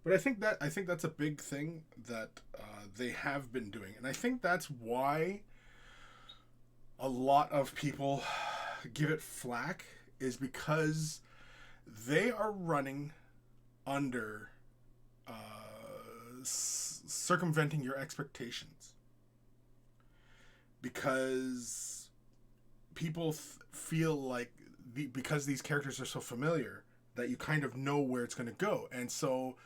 But I think that's a big thing that they have been doing, and I think that's why a lot of people give it flack, is because they are running under circumventing your expectations, because people feel like because these characters are so familiar that you kind of know where it's going to go, and so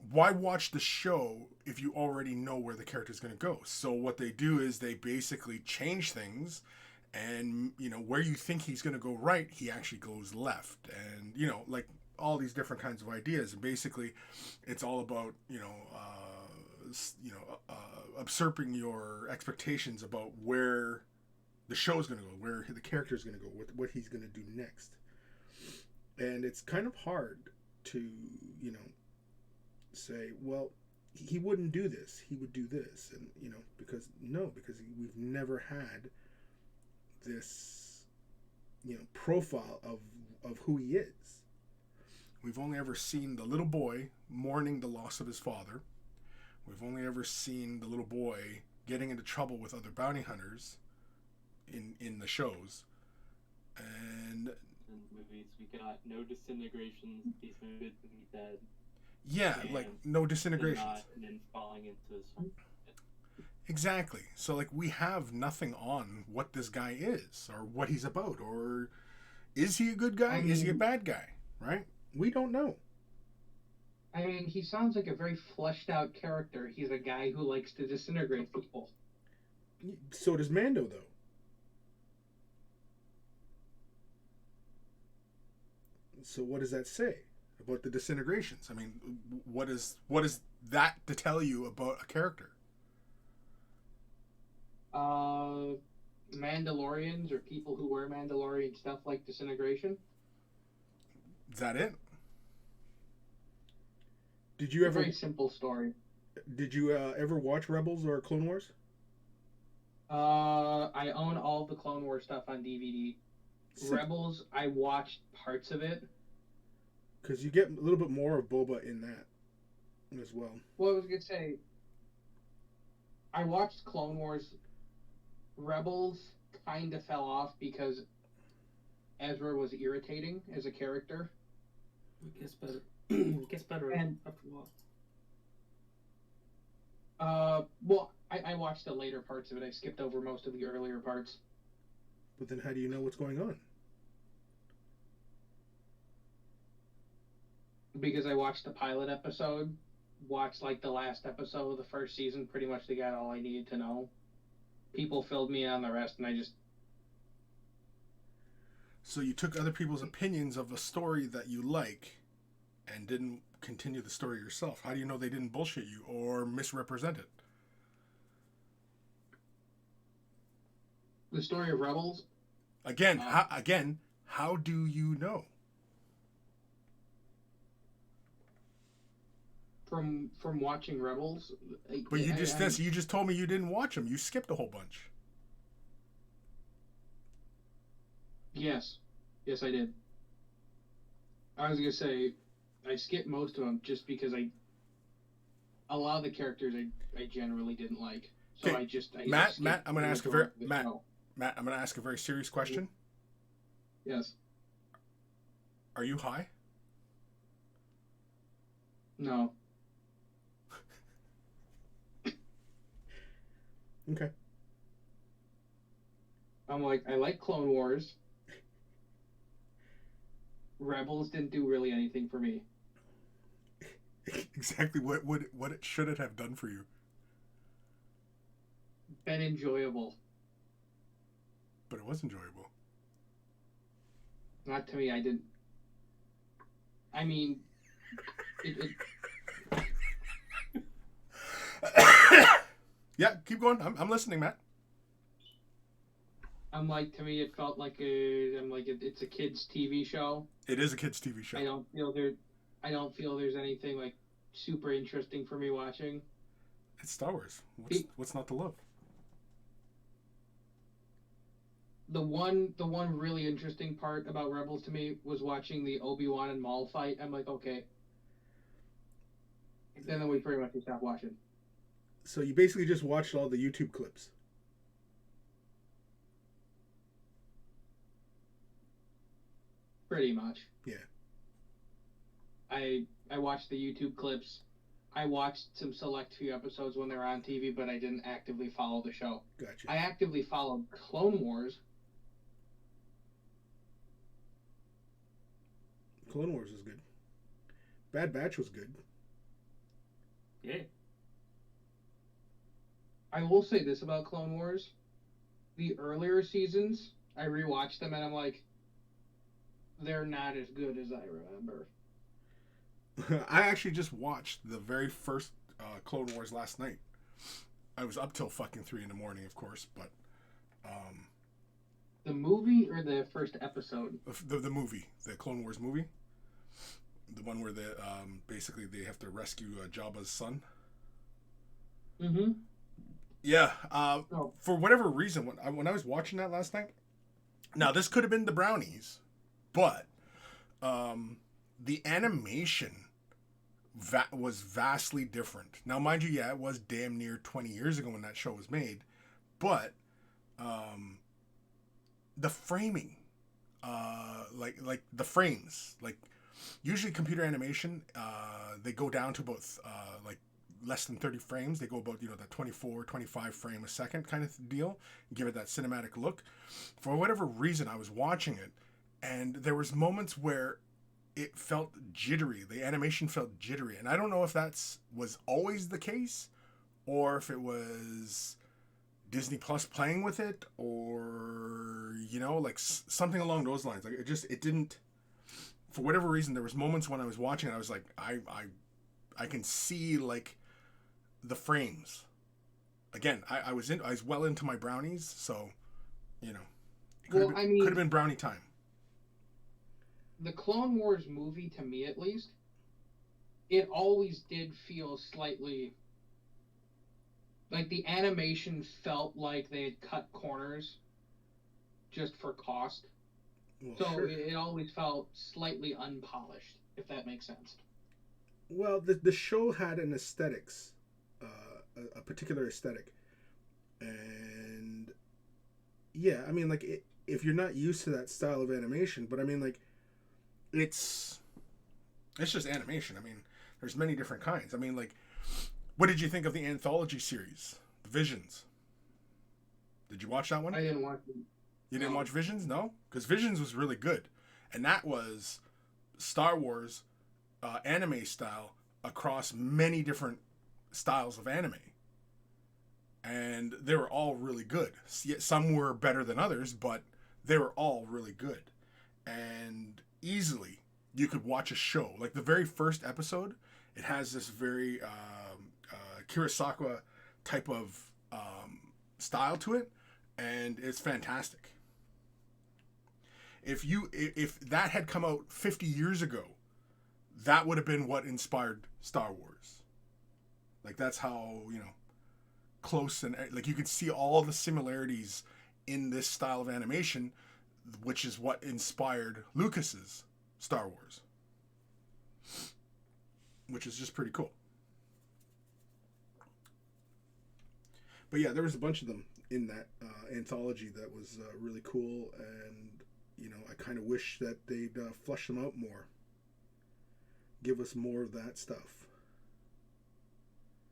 why watch the show if you already know where the character is going to go? So what they do is they basically change things, and where you think he's going to go right, he actually goes left, and like all these different kinds of ideas. And basically it's all about usurping your expectations about where the show's going to go, where the character is going to go, what he's going to do next. And it's kind of hard to say, well, he wouldn't do this, he would do this, and because we've never had this profile of who he is. We've only ever seen the little boy mourning the loss of his father. We've only ever seen the little boy getting into trouble with other bounty hunters in the shows. And in movies, we got no disintegrations, he's been good to be dead. Yeah, like no disintegrations. And then falling into some... Exactly. So like we have nothing on what this guy is or what he's about, or is he a good guy? Is he a bad guy? Right? We don't know. I mean, he sounds like a very fleshed out character. He's a guy who likes to disintegrate people. So does Mando, though. So what does that say about the disintegrations? I mean, what is that to tell you about a character? Mandalorians or people who wear Mandalorian stuff like disintegration. Is that it? Did you ever? Very simple story. Did you ever watch Rebels or Clone Wars? I own all the Clone Wars stuff on DVD. Rebels, I watched parts of it. Because you get a little bit more of Boba in that as well. Well, I was gonna say, I watched Clone Wars. Rebels kind of fell off because Ezra was irritating as a character. It gets better. It gets better after a while. Well, I watched the later parts of it. I skipped over most of the earlier parts. But then how do you know what's going on? Because I watched the pilot episode, watched like the last episode of the first season, pretty much they got all I needed to know. People filled me in on the rest, and I just... So you took other people's opinions of a story that you like and didn't continue the story yourself. How do you know they didn't bullshit you or misrepresent it? The story of Rebels? Again, how do you know? From watching Rebels. But you just told me you didn't watch them. You skipped a whole bunch. Yes, I did. I was gonna say I skipped most of them just because a lot of the characters I generally didn't like. So okay. Matt, I'm gonna ask a very serious question. Yes. Are you high? No. Okay. I'm like, I like Clone Wars. Rebels didn't do really anything for me. Exactly what should it have done for you? Been enjoyable. But it was enjoyable. Not to me, I didn't. I mean, it Yeah, keep going. I'm listening, Matt. I'm like, to me, it felt like it's a kids' TV show. It is a kids' TV show. I don't feel there's anything like super interesting for me watching. It's Star Wars. What's not to love? The one really interesting part about Rebels to me was watching the Obi-Wan and Maul fight. I'm like, okay. then we pretty much just stopped watching. So you basically just watched all the YouTube clips. Pretty much. Yeah. I watched the YouTube clips. I watched some select few episodes when they were on TV, but I didn't actively follow the show. Gotcha. I actively followed Clone Wars. Clone Wars was good. Bad Batch was good. Yeah. I will say this about Clone Wars. The earlier seasons, I rewatched them and I'm like, they're not as good as I remember. I actually just watched the very first Clone Wars last night. I was up till fucking 3 a.m, of course, but the movie or the first episode? The movie, the Clone Wars movie, the one where the basically they have to rescue Jabba's son. Mm-hmm. Yeah. For whatever reason, when I was watching that last night, now this could have been the brownies, but the animation was vastly different. Now, mind you, yeah, it was damn near 20 years ago when that show was made, but the framing, like the frames, like usually computer animation, they go down to about like less than 30 frames. They go about, that 24, 25 frame a second kind of deal, give it that cinematic look. For whatever reason, I was watching it, and there was moments where it felt jittery. The animation felt jittery, and I don't know if was always the case, or if it was Disney Plus playing with it, or like something along those lines. Like it didn't. For whatever reason, there was moments when I was watching it, I was like, I can see like the frames. Again, I was well into my brownies, so it could have been brownie time. The Clone Wars movie, to me at least, it always did feel slightly like the animation felt like they had cut corners just for cost. Well, so sure. It always felt slightly unpolished, if that makes sense. Well, the show had an aesthetics, a particular aesthetic, and yeah, I mean, like if you're not used to that style of animation, but I mean, like it's just animation. I mean, there's many different kinds. I mean, like, what did you think of the anthology series, The Visions? Did you watch that one? I didn't watch it. You didn't watch Visions? No? Because Visions was really good. And that was Star Wars anime style across many different styles of anime. And they were all really good. Some were better than others, but they were all really good. And easily, you could watch a show. Like the very first episode, it has this very Kurosawa type of style to it, and it's fantastic. If that had come out 50 years ago, that would have been what inspired Star Wars. Like that's how, close and like you could see all the similarities in this style of animation, which is what inspired Lucas's Star Wars, which is just pretty cool. But yeah, there was a bunch of them in that anthology that was really cool, and I kind of wish that they'd flush them out more. Give us more of that stuff.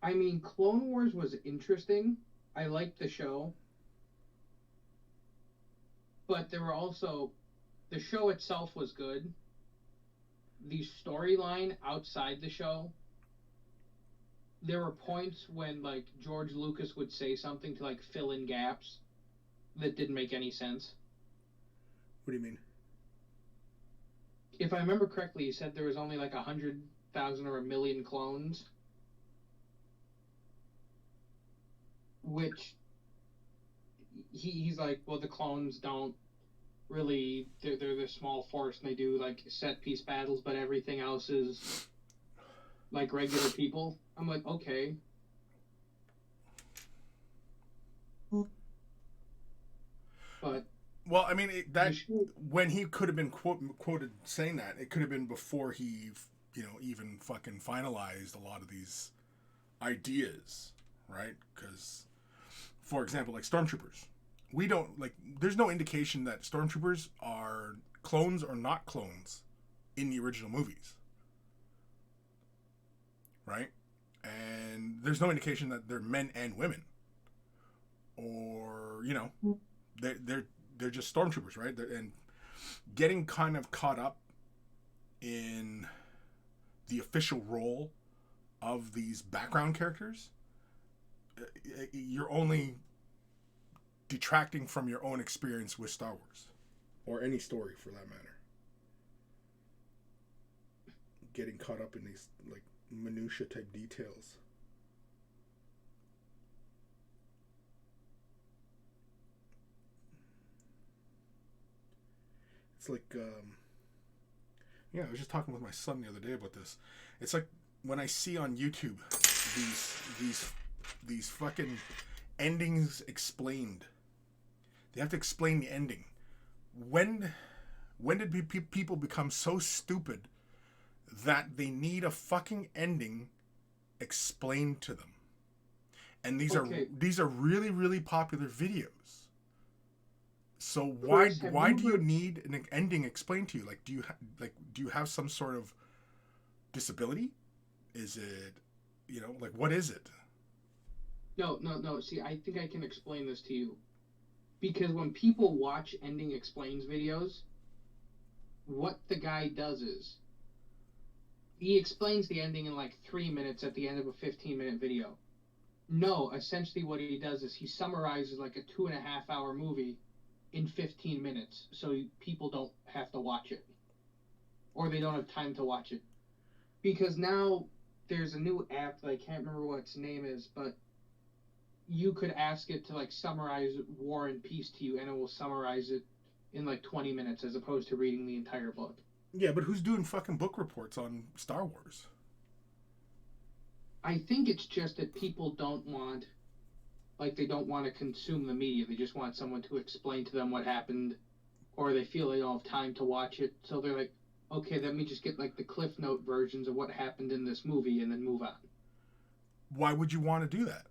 I mean, Clone Wars was interesting. I liked the show. But there were also... The show itself was good. The storyline outside the show... There were points when, like, George Lucas would say something to, like, fill in gaps that didn't make any sense. What do you mean? If I remember correctly, he said there was only, like, 100,000 or 1 million clones. Which... He's like, well, the clones don't really... They're the small force, and they do, like, set-piece battles, but everything else is... like regular people. I'm like, okay. But well, I mean, when he could have been quoted saying that, it could have been before he even fucking finalized a lot of these ideas, right? Because, for example, like stormtroopers, we don't like. There's no indication that stormtroopers are clones or not clones in the original movies, right? And there's no indication that they're men and women, or they're just stormtroopers, right? And getting kind of caught up in the official role of these background characters, you're only detracting from your own experience with Star Wars, or any story for that matter. Getting caught up in these like minutia type details. It's like, I was just talking with my son the other day about this. It's like when I see on YouTube these fucking endings explained. They have to explain the ending. When did people become so stupid that they need a fucking ending explained to them? And these are really, really popular videos. So why do you need an ending explained to you? Like, do you have some sort of disability? Is it, what is it? No. See, I think I can explain this to you. Because when people watch ending explains videos, what the guy does is he explains the ending in like 3 minutes at the end of a 15-minute video. No, essentially what he does is he summarizes like a 2.5-hour movie in 15 minutes, so people don't have to watch it, or they don't have time to watch it. Because now there's a new app that I can't remember what its name is, but you could ask it to like summarize War and Peace to you, and it will summarize it in like 20 minutes as opposed to reading the entire book. Yeah, but who's doing fucking book reports on Star Wars? I think it's just that people don't want to consume the media. They just want someone to explain to them what happened, or they feel they don't have time to watch it. So they're like, okay, let me just get like the Cliff Note versions of what happened in this movie and then move on. Why would you want to do that?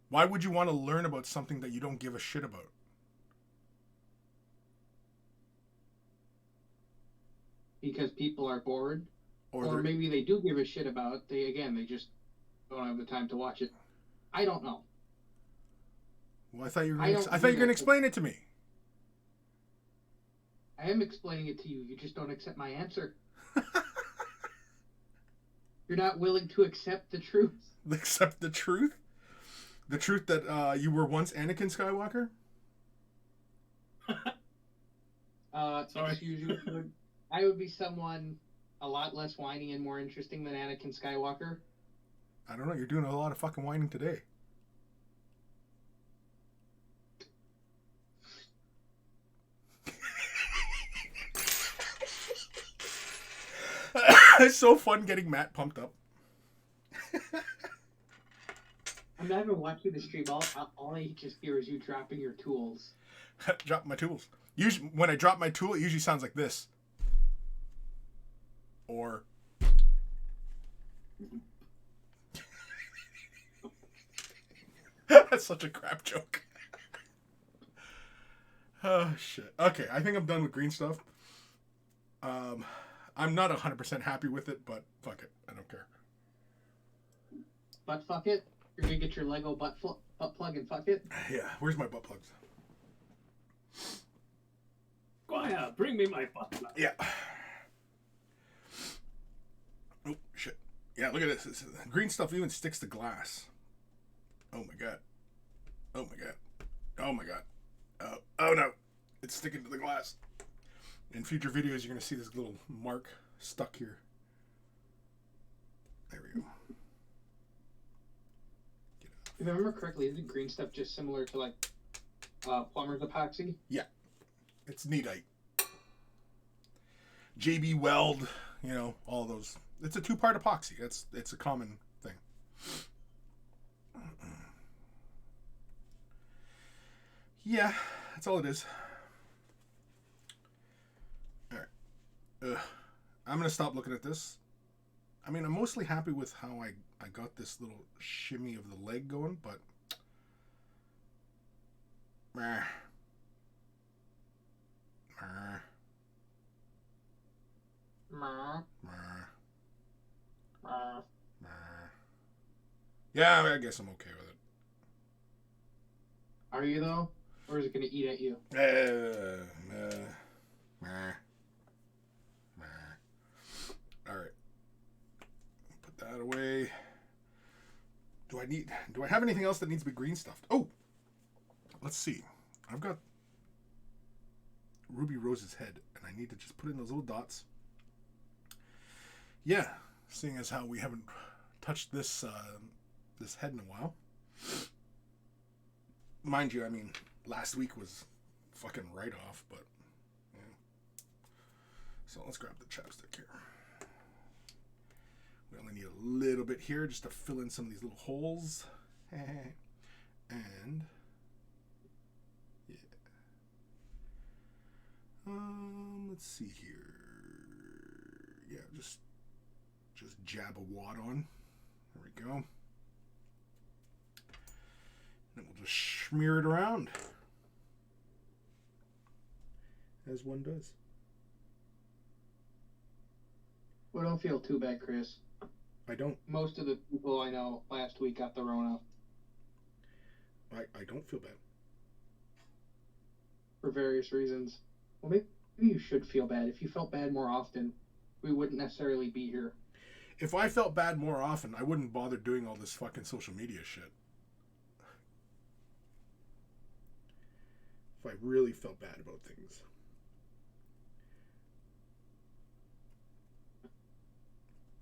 Why would you want to learn about something that you don't give a shit about? Because people are bored. Or maybe they do give a shit about it. They just don't have the time to watch it. I don't know. Well, I thought you were going to explain it to me. I am explaining it to you. You just don't accept my answer. You're not willing to accept the truth. Accept the truth? The truth that you were once Anakin Skywalker? Sorry. Excuse you. I would be someone a lot less whiny and more interesting than Anakin Skywalker. I don't know. You're doing a lot of fucking whining today. It's so fun getting Matt pumped up. I'm not even watching the stream. All I just hear is you dropping your tools. Drop my tools. Usually, when I drop my tool, it usually sounds like this. Or... That's such a crap joke. Oh, shit. Okay, I think I'm done with green stuff. I'm not 100% happy with it, but fuck it. I don't care. But fuck it? You're gonna get your Lego butt plug and fuck it? Yeah, where's my butt plugs? Guaya, bring me my butt plug. Yeah. Oh, shit. Yeah, look at this. Green stuff even sticks to glass. Oh my god. Oh my god. Oh my god. Oh no. It's sticking to the glass. In future videos, you're going to see this little mark stuck here. There we go. If I remember correctly, isn't green stuff just similar to like plumber's epoxy? Yeah. It's kneadatite. JB Weld, all those. It's a 2-part epoxy. It's a common thing. Yeah, that's all it is. All right. I'm going to stop looking at this. I mean, I'm mostly happy with how I got this little shimmy of the leg going, but... Meh. Meh. Meh. Meh. Meh. Meh. Yeah, I guess I'm okay with it. Are you, though? Or is it going to eat at you? Meh. Meh. All right. Put that away. Do I have anything else that needs to be green stuffed? Oh, let's see. I've got Ruby Rose's head, and I need to just put in those little dots. Yeah, seeing as how we haven't touched this this head in a while. Mind you, I mean, last week was fucking right off, but yeah. So let's grab the chapstick here. We only need a little bit here just to fill in some of these little holes. And yeah. Let's see here. Yeah, just jab a wad on. There we go. Then we'll just smear it around. As one does. Well, don't feel too bad, Chris. I don't. Most of the people I know last week got the Rona. I don't feel bad. For various reasons. Well, maybe you should feel bad. If you felt bad more often, we wouldn't necessarily be here. If I felt bad more often, I wouldn't bother doing all this fucking social media shit. If I really felt bad about things.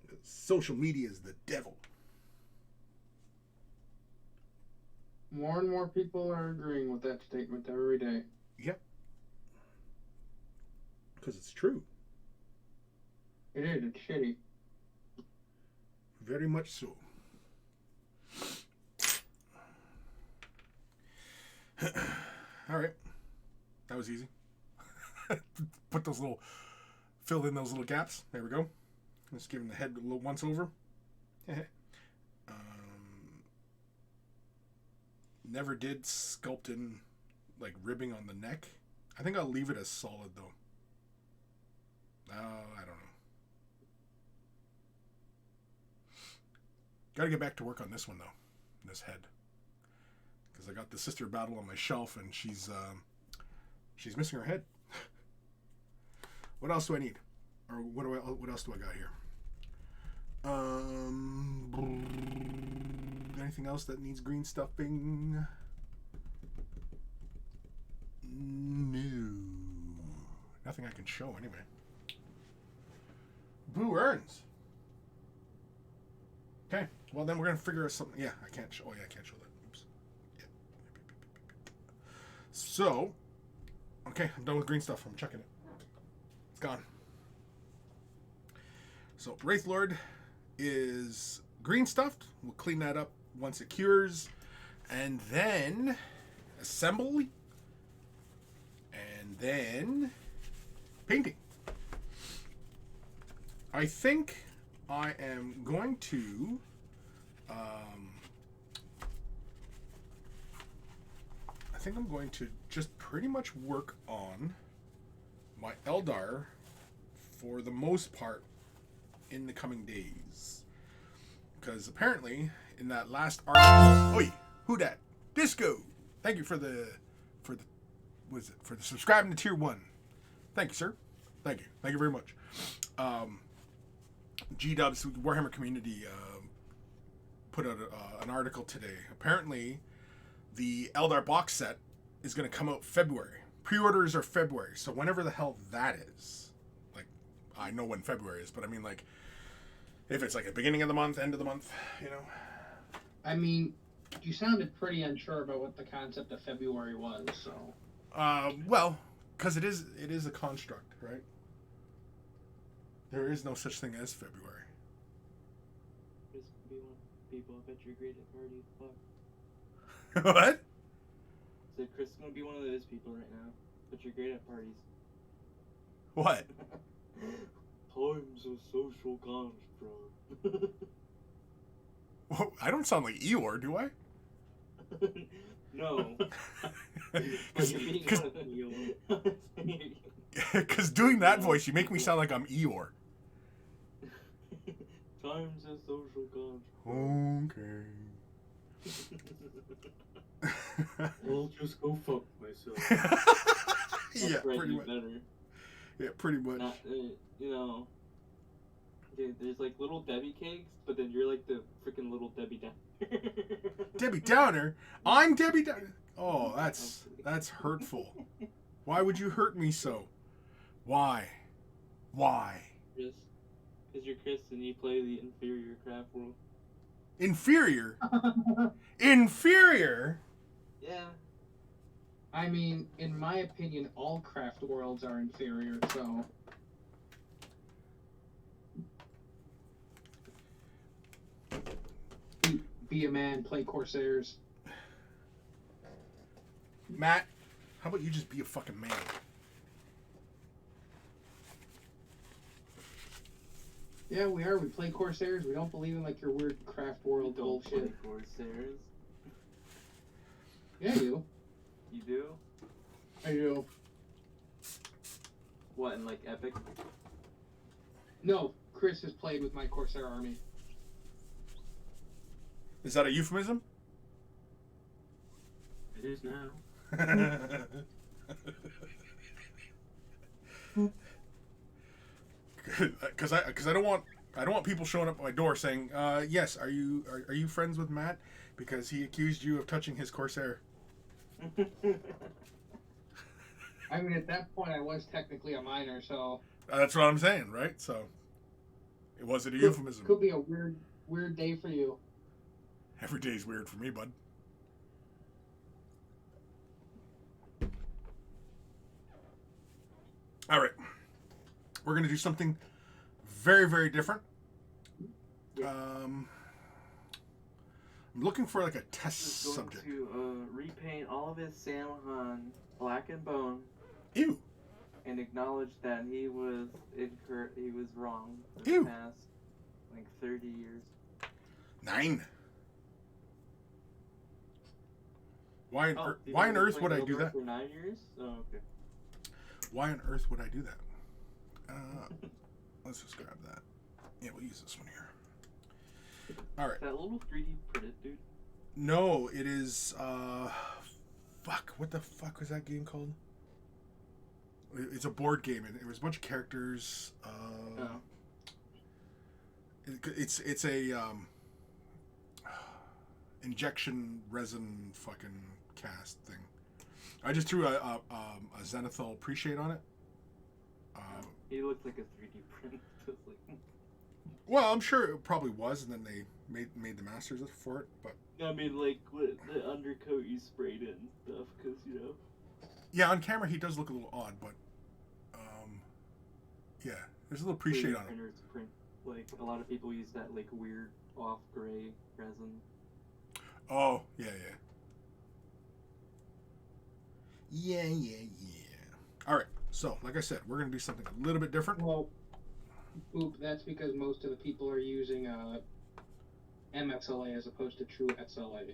Because social media is the devil. More and more people are agreeing with that statement every day. Yep. Because it's true. It is. It's shitty. Very much so. All right. That was easy. Put those little, fill in those little gaps. There we go. Just giving the head a little once over. Never did sculpt in like ribbing on the neck. I think I'll leave it as solid though. I don't know. Got to get back to work on this one though. This head. Because I got the Sister Battle on my shelf and she's missing her head. What else do I need? Or what else do I got here? Anything else that needs green stuffing? No. Nothing I can show anyway. Boo earns. Okay. Well, then we're going to figure out something. Yeah, I can't show. Oh, yeah, I can't show that. Oops. Yeah. So, okay, I'm done with green stuff. I'm checking it. It's gone. So, Wraithlord is green stuffed. We'll clean that up once it cures. And then assemble. And then painting. I think I am going to I'm going to just pretty much work on my Eldar for the most part in the coming days. Because apparently in that last article, oi, who dat? Disco. Thank you for the subscribing to tier 1. Thank you, sir. Thank you very much. G-Dubs Warhammer community put out an article today. Apparently the Eldar box set is going to come out February. Pre-orders are February, so whenever the hell that is. Like, I know when February is, but I mean, like, if it's like the beginning of the month, end of the month, you know. I mean, you sounded pretty unsure about what the concept of February was, so. Well, because it is a construct, right? There is no such thing as February. This could be one people. I bet you're great at parties. Fuck. What? So Chris is gonna be one of those people right now. But you're great at parties. What? Time's a social construct. Whoa, I don't sound like Eeyore, do I? No. Because doing that voice, you make me sound like I'm Eeyore. Time's a social construct. Okay. I'll just go fuck myself. Yeah, Right, pretty you much. better. Yeah, pretty much. Not, you know, there's like little Debbie cakes, but then you're like the freaking little Debbie Downer. Debbie Downer? I'm Debbie Downer. Oh, that's hurtful. Why would you hurt me so? Why? Why? Chris, because you're Chris and you play the inferior craft world. Inferior? Inferior? Yeah. I mean, in my opinion, all craft worlds are inferior, so... Be a man, play Corsairs. Matt, how about you just be a fucking man? Yeah, we are. We play Corsairs. We don't believe in, like, your weird craft world Don't play bullshit. Corsairs. Yeah, you. You do? I do. What, in like Epic? No, Chris has played with my Corsair army. Is that a euphemism? It is now. Because I don't want people showing up at my door saying, yes, are you friends with Matt because he accused you of touching his Corsair? I mean, at that point, I was technically a minor, so... That's what I'm saying, right? So, was it a euphemism? Could be a weird day for you. Every day's weird for me, bud. All right. We're going to do something very, very different. I'm looking for like a test He's going subject. to repaint all of his Samohan black and bone Ew. and acknowledge that he was incorrect. He was wrong for Ew. the past like 30 years. 9. Why on You've why on only earth played would I do Eldar that? For 9 years? Oh, okay. Why on earth would I do that? Let's just grab that. Yeah, we'll use this one here. All right. That little 3D printed dude. No, it is. Fuck. What the fuck was that game called? It's a board game, and there was a bunch of characters. It's a injection resin fucking cast thing. I just threw a Zenithal pre-shade on it. He looked like a 3D print. Just like... Well, I'm sure it probably was, and then they made the masters for it. But I mean, like what the undercoat you sprayed in and stuff, because you know. yeah, on camera he does look a little odd, but yeah, there's a little pre-shade on it. Printers print, like a lot of people use that like weird off gray resin. Oh, yeah. All right, so like I said, we're gonna do something a little bit different. Well, oop, that's because most of the people are using MXLA as opposed to true XLA.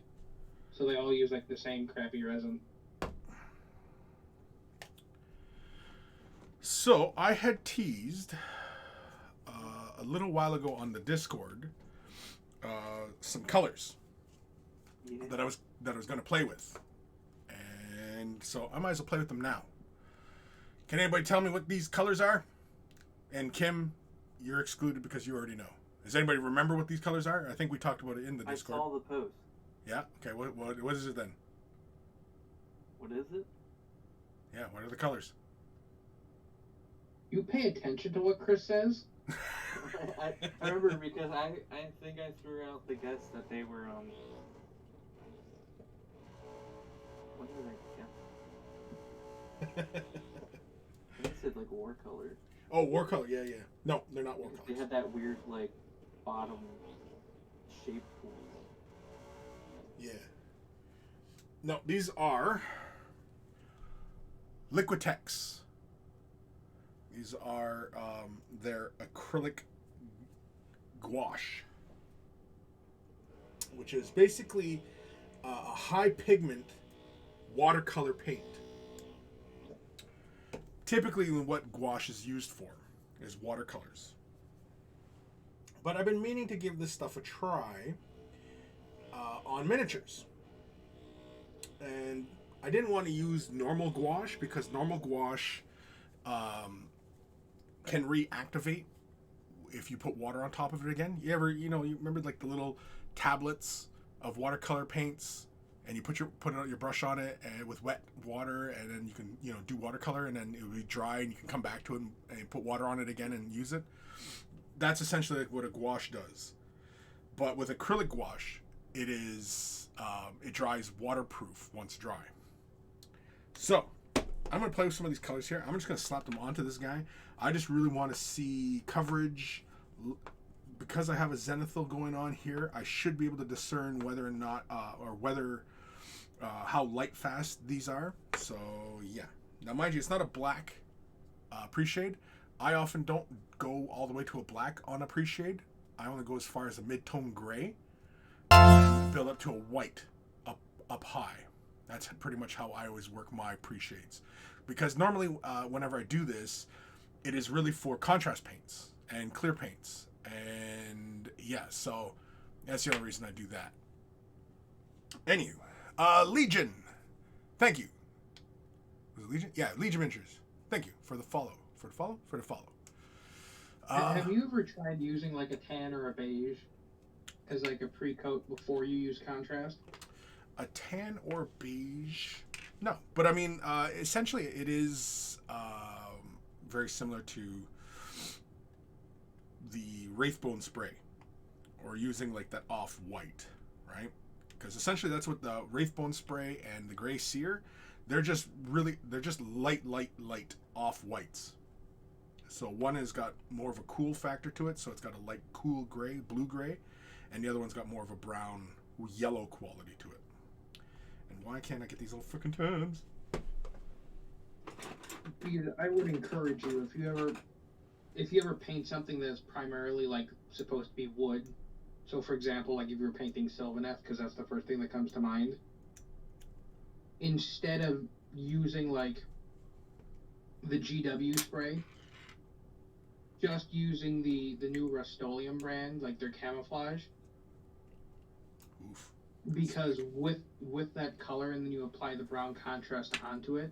So they all use like the same crappy resin. So I had teased a little while ago on the Discord some colors that I was going to play with, and so I might as well play with them now. Can anybody tell me what these colors are? And Kim, you're excluded because you already know. Does anybody remember what these colors are? I think we talked about it in the Discord. I saw the post. Yeah. Okay. What is it then? What is it? Yeah. What are the colors? You pay attention to what Chris says? I remember because I think I threw out the guess that they were what did I guess? I think it said like war color. Oh, war color. Yeah. No, they're not war They colors. had that weird like bottom shape pool. Yeah. No, these are Liquitex. These are their acrylic gouache, which is basically a high pigment watercolor paint. Typically, what gouache is used for is watercolors. But I've been meaning to give this stuff a try on miniatures. And I didn't want to use normal gouache because normal gouache can reactivate if you put water on top of it again. You remember like the little tablets of watercolor paints, and you put your brush on it and with wet water, and then you can do watercolor, and then it will be dry, and you can come back to it and put water on it again and use it. That's essentially like what a gouache does. But with acrylic gouache, it is it dries waterproof once dry. So I'm going to play with some of these colors here. I'm just going to slap them onto this guy. I just really want to see coverage. Because I have a zenithal going on here, I should be able to discern whether or not, how light fast these are. So yeah. Now mind you, it's not a black pre-shade. I often don't go all the way to a black on a pre-shade. I only go as far as a mid-tone gray and build up to a white up high. That's pretty much how I always work my pre-shades. Because normally whenever I do this, it is really for contrast paints and clear paints. And yeah, so that's the only reason I do that. Anywho, Legion, thank you. Was it Legion? Yeah, Legion Miniatures. Thank you for the follow. Have you ever tried using like a tan or a beige as like a pre-coat before you use contrast? A tan or beige? No, but I mean, essentially it is very similar to the Wraithbone spray, or using like that off-white, right? Because essentially that's what the Wraithbone spray and the Gray Seer, they're just light off-whites. So one has got more of a cool factor to it, so it's got a light cool gray, blue gray, and the other one's got more of a brown yellow quality to it. And why can't I get these little freaking tabs? I would encourage you, if you ever paint something that's primarily like supposed to be wood, so for example, like if you're painting Sylvaneth, because that's the first thing that comes to mind, instead of using like the GW spray, just using the new Rust-Oleum brand, like their camouflage. Oof. Because with that color, and then you apply the brown contrast onto it,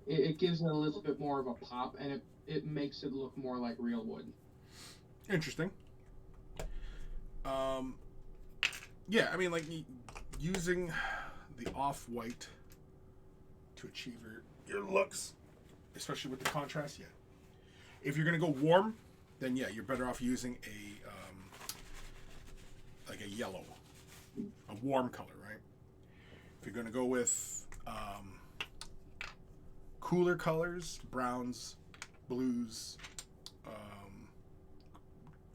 it gives it a little bit more of a pop, and it makes it look more like real wood. Interesting. Yeah, I mean, like using the off-white to achieve your looks, especially with the contrast. Yeah. If you're gonna go warm, then yeah, you're better off using like a yellow, a warm color, right? If you're gonna go with cooler colors, browns, blues,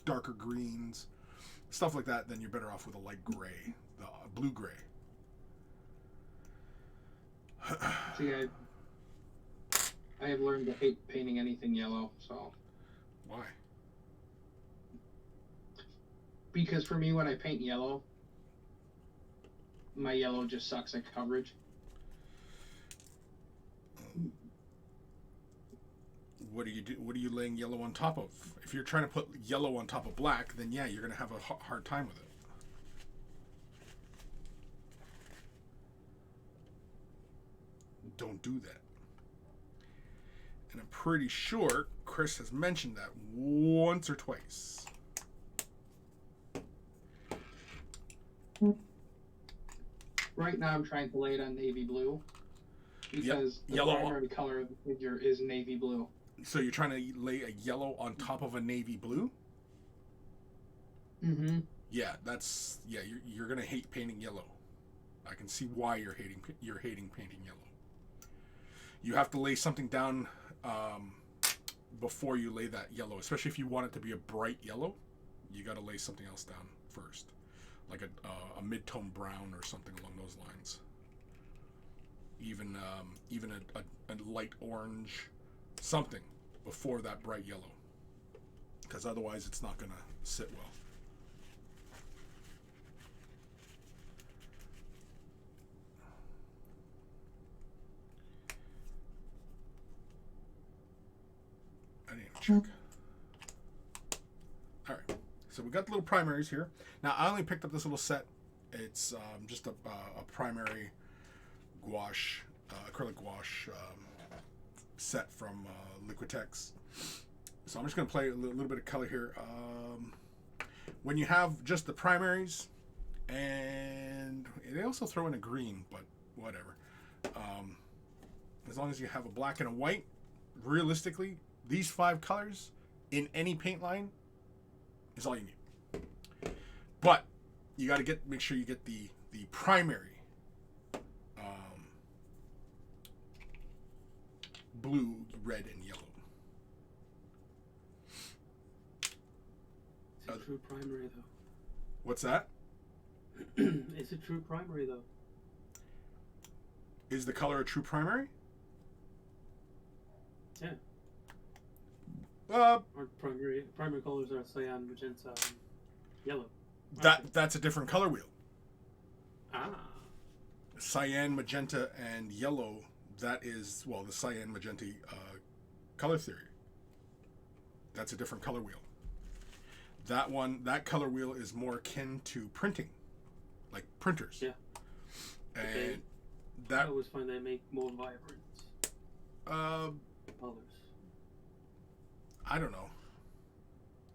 darker greens, stuff like that, then you're better off with a light gray, the blue gray. See, I have learned to hate painting anything yellow, so. Why? Because for me, when I paint yellow, my yellow just sucks at coverage. What do you do? What are you laying yellow on top of? If you're trying to put yellow on top of black, then yeah, you're gonna have a hard time with it. Don't do that. And I'm pretty sure Chris has mentioned that once or twice. Right now, I'm trying to lay it on navy blue because the primary color of the figure is navy blue. So you're trying to lay a yellow on top of a navy blue? Mm-hmm. Yeah, you're gonna hate painting yellow. I can see why you're hating painting yellow. You have to lay something down before you lay that yellow, especially if you want it to be a bright yellow. You got to lay something else down first, like a mid-tone brown or something along those lines. Even a light orange something before that bright yellow, because otherwise it's not going to sit well. I need to check. All right, so we got the little primaries here. Now I only picked up this little set. It's just a primary gouache, acrylic gouache set from Liquitex. So I'm just going to play a little bit of color here. When you have just the primaries, and they also throw in a green, but whatever. As long as you have a black and a white, realistically, these 5 colors in any paint line is all you need. But you got to make sure you get the primary blue, red, and yellow. It's a true primary, though. What's that? It's a true primary, though. Is the color a true primary? Yeah. Uh, Our primary colors are cyan, magenta, and yellow. that's a different color wheel. Ah. Cyan, magenta, and yellow. That is, well, the cyan, magenta color theory. That's a different color wheel. That color wheel is more akin to printing, like printers. Yeah. And I always find they make more vibrant colors. I don't know.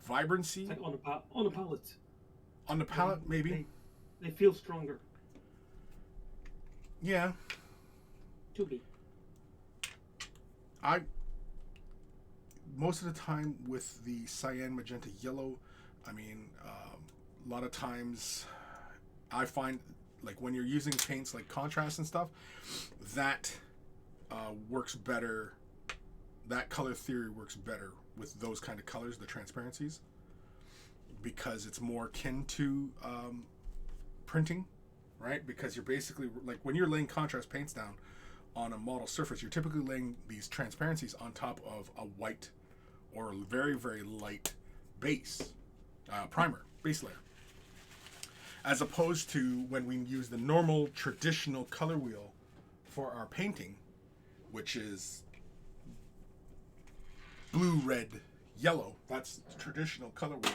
Vibrancy? It's like on a palette. On the palette, maybe? They feel stronger. Yeah. To be. Most of the time with the cyan, magenta, yellow, I mean, a lot of times I find, like, when you're using paints like contrast and stuff, that works better. That color theory works better with those kind of colors, the transparencies, because it's more akin to printing, right? Because you're basically, like, when you're laying contrast paints down on a model surface, you're typically laying these transparencies on top of a white or a very, very light base, base layer. As opposed to when we use the normal traditional color wheel for our painting, which is blue, red, yellow. That's the traditional color wheel.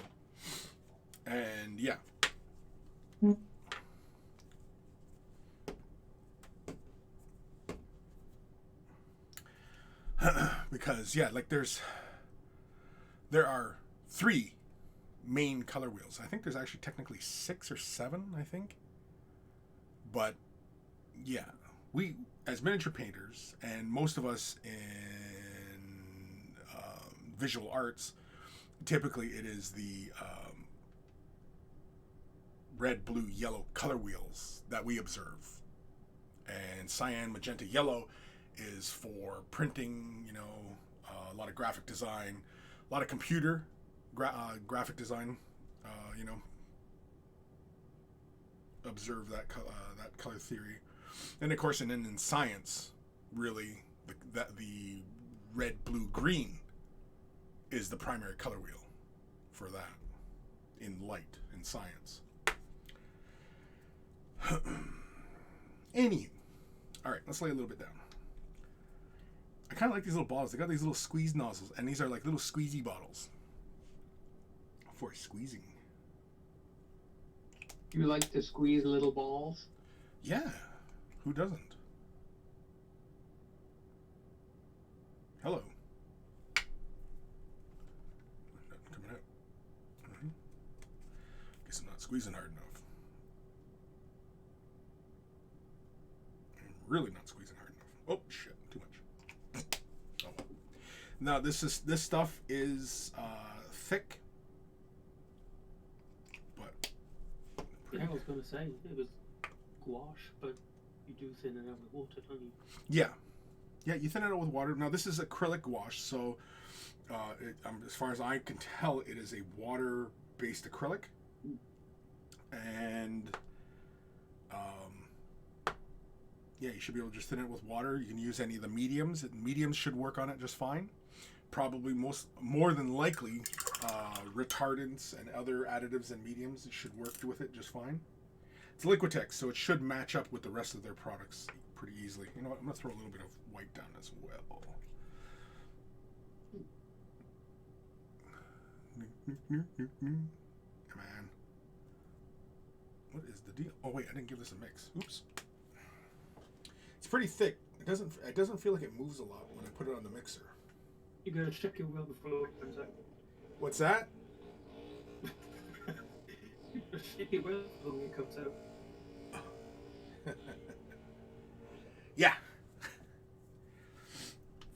And yeah. Because yeah, like there are 3 main color wheels. I think there's actually technically 6 or 7, I think. But yeah, we as miniature painters, and most of us in visual arts, typically it is the red, blue, yellow color wheels that we observe. And cyan, magenta, yellow is for printing, a lot of graphic design, a lot of computer graphic design, observe that color theory. And of course, in science, really, the red, blue, green is the primary color wheel for that in light, in science. Anywho, all right, let's lay a little bit down. I kind of like these little bottles. They got these little squeeze nozzles, and these are like little squeezy bottles for squeezing. You like to squeeze little balls? Yeah, who doesn't? Hello. Nothing coming out. Right. Guess I'm not squeezing hard enough. I'm really not squeezing hard enough. Oh shit, too much. Oh well. Now this stuff is thick, but Yeah, I was going to say, it was gouache, but you do thin it out with water, don't you? yeah, you thin it out with water. Now this is acrylic gouache, so as far as I can tell, it is a water-based acrylic, and yeah, you should be able to just thin it with water. You can use any of the mediums. Mediums should work on it just fine. probably more than likely, retardants and other additives and mediums should work with it just fine. It's Liquitex, so it should match up with the rest of their products pretty easily. You know what? I'm gonna throw a little bit of white down as well. Come on. What is the deal? Oh wait, I didn't give this a mix. Oops. It's pretty thick. It doesn't feel like it moves a lot when I put it on the mixer. You gotta check your wheel before it comes out. What's that? You gotta check your wheel before it comes out. Yeah.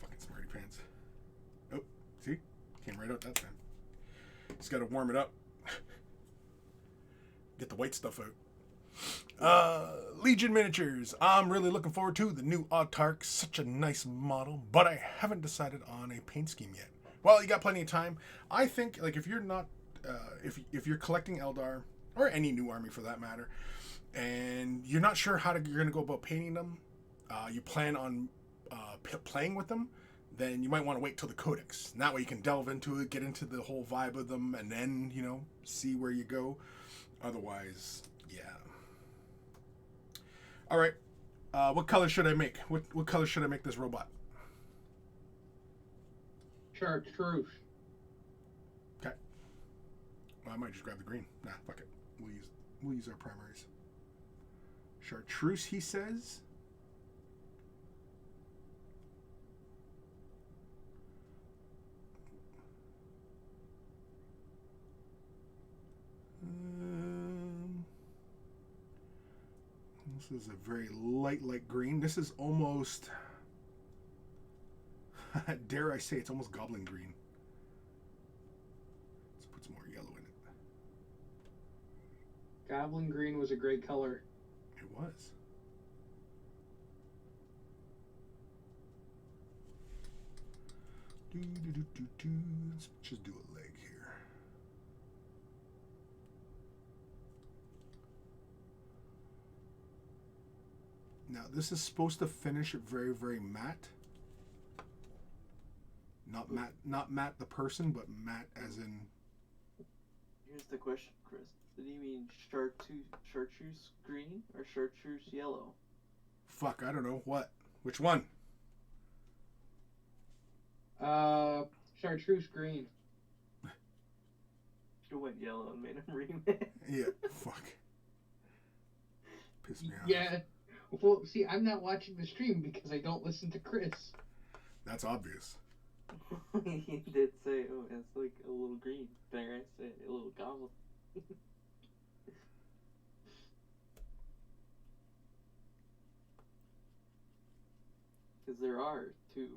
Fucking smarty pants. Oh, see? Came right out that time. Just gotta warm it up. Get the white stuff out. Legion Miniatures. I'm really looking forward to the new Autark. Such a nice model, but I haven't decided on a paint scheme yet. Well, you got plenty of time. I think, like, if you're not, if you're collecting Eldar, or any new army for that matter, and you're not sure how you're going to go about painting them, you plan on playing with them, then you might want to wait till the Codex. And that way you can delve into it, get into the whole vibe of them, and then, you know, see where you go. Otherwise, yeah. All right. What color should I make? What color should I make this robot? Chartreuse. Okay. Well, I might just grab the green. Nah, fuck it. We'll use our primaries. Chartreuse, he says. This is a very light green. This is almost, dare I say, it's almost goblin green. Let's put some more yellow in it. Goblin green was a great color. It was. Let's just do a leg here. Now this is supposed to finish it very, very matte. Not matte the person, but matte as in. Here's the question, Chris. Did you mean chartreuse green or chartreuse yellow? Fuck, I don't know. What? Which one? Chartreuse green. Should have went yellow and made him remake. Yeah, fuck. Piss me off. Yeah. Well, see, I'm not watching the stream because I don't listen to Chris. That's obvious. He did say, oh, it's like a little green. There, I say a little goblin. Because there are two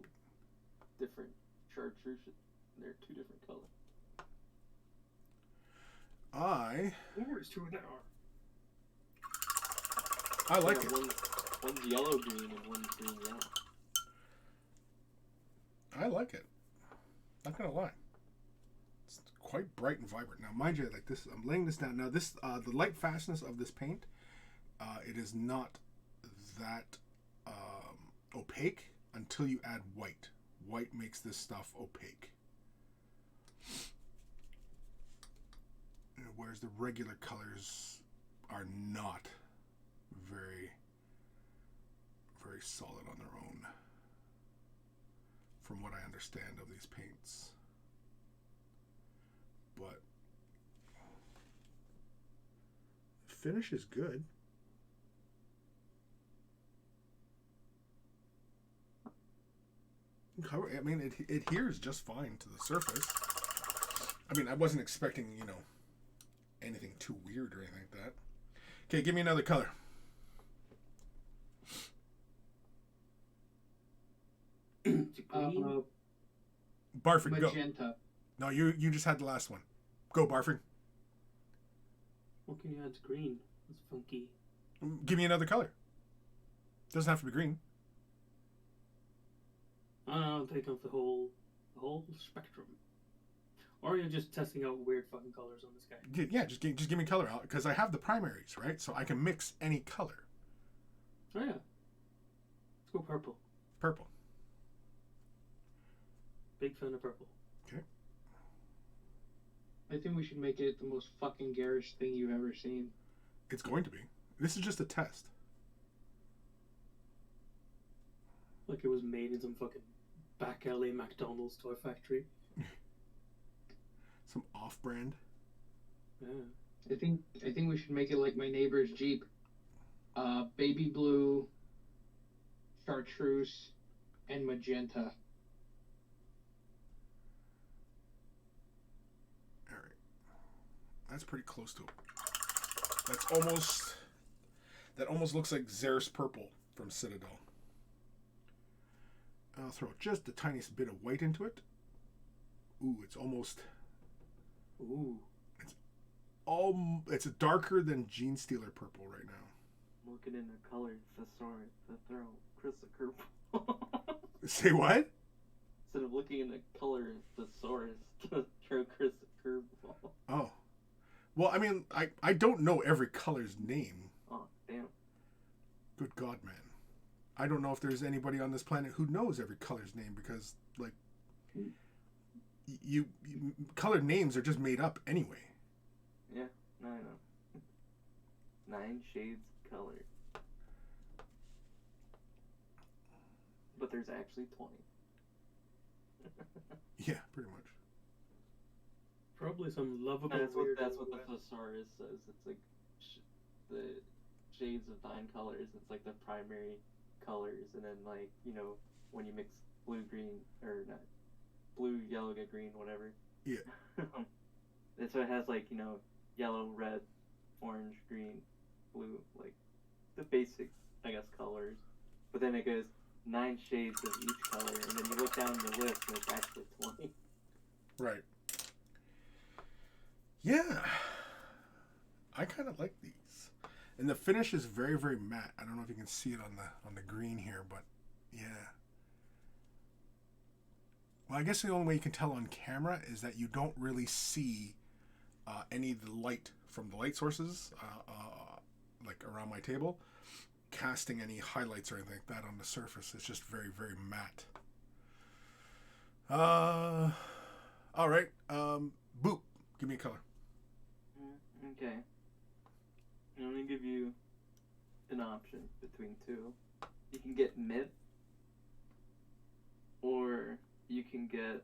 different chartreuses. They're two different colors. There's two there. I like it. One's yellow green and one's green yellow. I like it. Not gonna lie. It's quite bright and vibrant. Now, mind you, like this, I'm laying this down. Now, this the light fastness of this paint, it is not that opaque until you add white. White makes this stuff opaque. Whereas the regular colors are not very, very solid on their own, from what I understand of these paints. But the finish is good. I mean, it adheres just fine to the surface. I mean, I wasn't expecting, you know, anything too weird or anything like that. Okay, give me another color. Barford, go. Magenta. No, you just had the last one. Go, Barford. What can you add to green? It's funky. Give me another color. Doesn't have to be green. I don't know, take off the whole spectrum. Or you're just testing out weird fucking colors on this guy. Yeah, just give me color out, because I have the primaries, right? So I can mix any color. Oh yeah. Let's go purple. Purple. Big fan of purple. I think we should make it the most fucking garish thing you've ever seen. It's going to be. This is just a test. Like it was made in some fucking back alley McDonald's toy factory. Some off-brand. Yeah. I think we should make it like my neighbor's Jeep. Baby blue, chartreuse, and magenta. All right. That's pretty close to it. That's almost... That almost looks like Xeris purple from Citadel. I'll throw just the tiniest bit of white into it. Ooh, it's almost... Ooh. It's darker than Gene Stealer purple right now. Looking in the color thesaurus to throw Chris a curveball. Say what? Instead of looking in the color thesaurus to throw Chris a curveball. Oh. Well, I mean, I don't know every color's name. Oh, damn. Good God, man. I don't know if there's anybody on this planet who knows every color's name because, like, you color names are just made up anyway. Yeah, no, I know. 9 shades color. But there's actually 20. Yeah, pretty much. Probably some lovable. That's what the thesaurus says. It's like the shades of 9 colors. It's like the primary colors, and then like when you mix blue, green, or not blue, yellow, get green, whatever. Yeah. And so it has like yellow, red, orange, green, blue, like the basic, I guess, colors. But then it goes 9 shades of each color, and then you look down the list, and it's actually 20. Right. Yeah. I kind of like these. And the finish is very, very matte. I don't know if you can see it on the green here, but yeah. Well, I guess the only way you can tell on camera is that you don't really see any of the light from the light sources, like around my table, casting any highlights or anything like that on the surface. It's just very, very matte. All right. Boop. Give me a color. Okay. I'm going to give you an option between 2. You can get mint, or you can get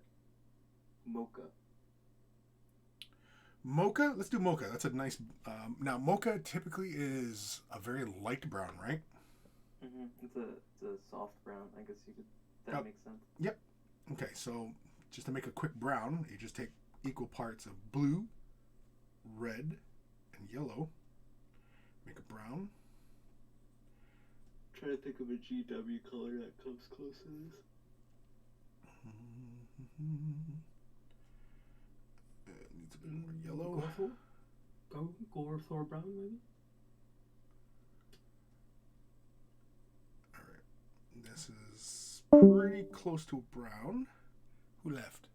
mocha. Mocha? Let's do mocha. That's a nice... now, mocha typically is a very light brown, right? Mm-hmm. It's a soft brown. I guess you could... That makes sense. Yep. Okay, so just to make a quick brown, you just take equal parts of blue, red, and yellow. Make a brown. Try to think of a GW color that comes close to this. It needs a bit more yellow. Gorthor brown, maybe? Alright. This is pretty close to a brown. Who left?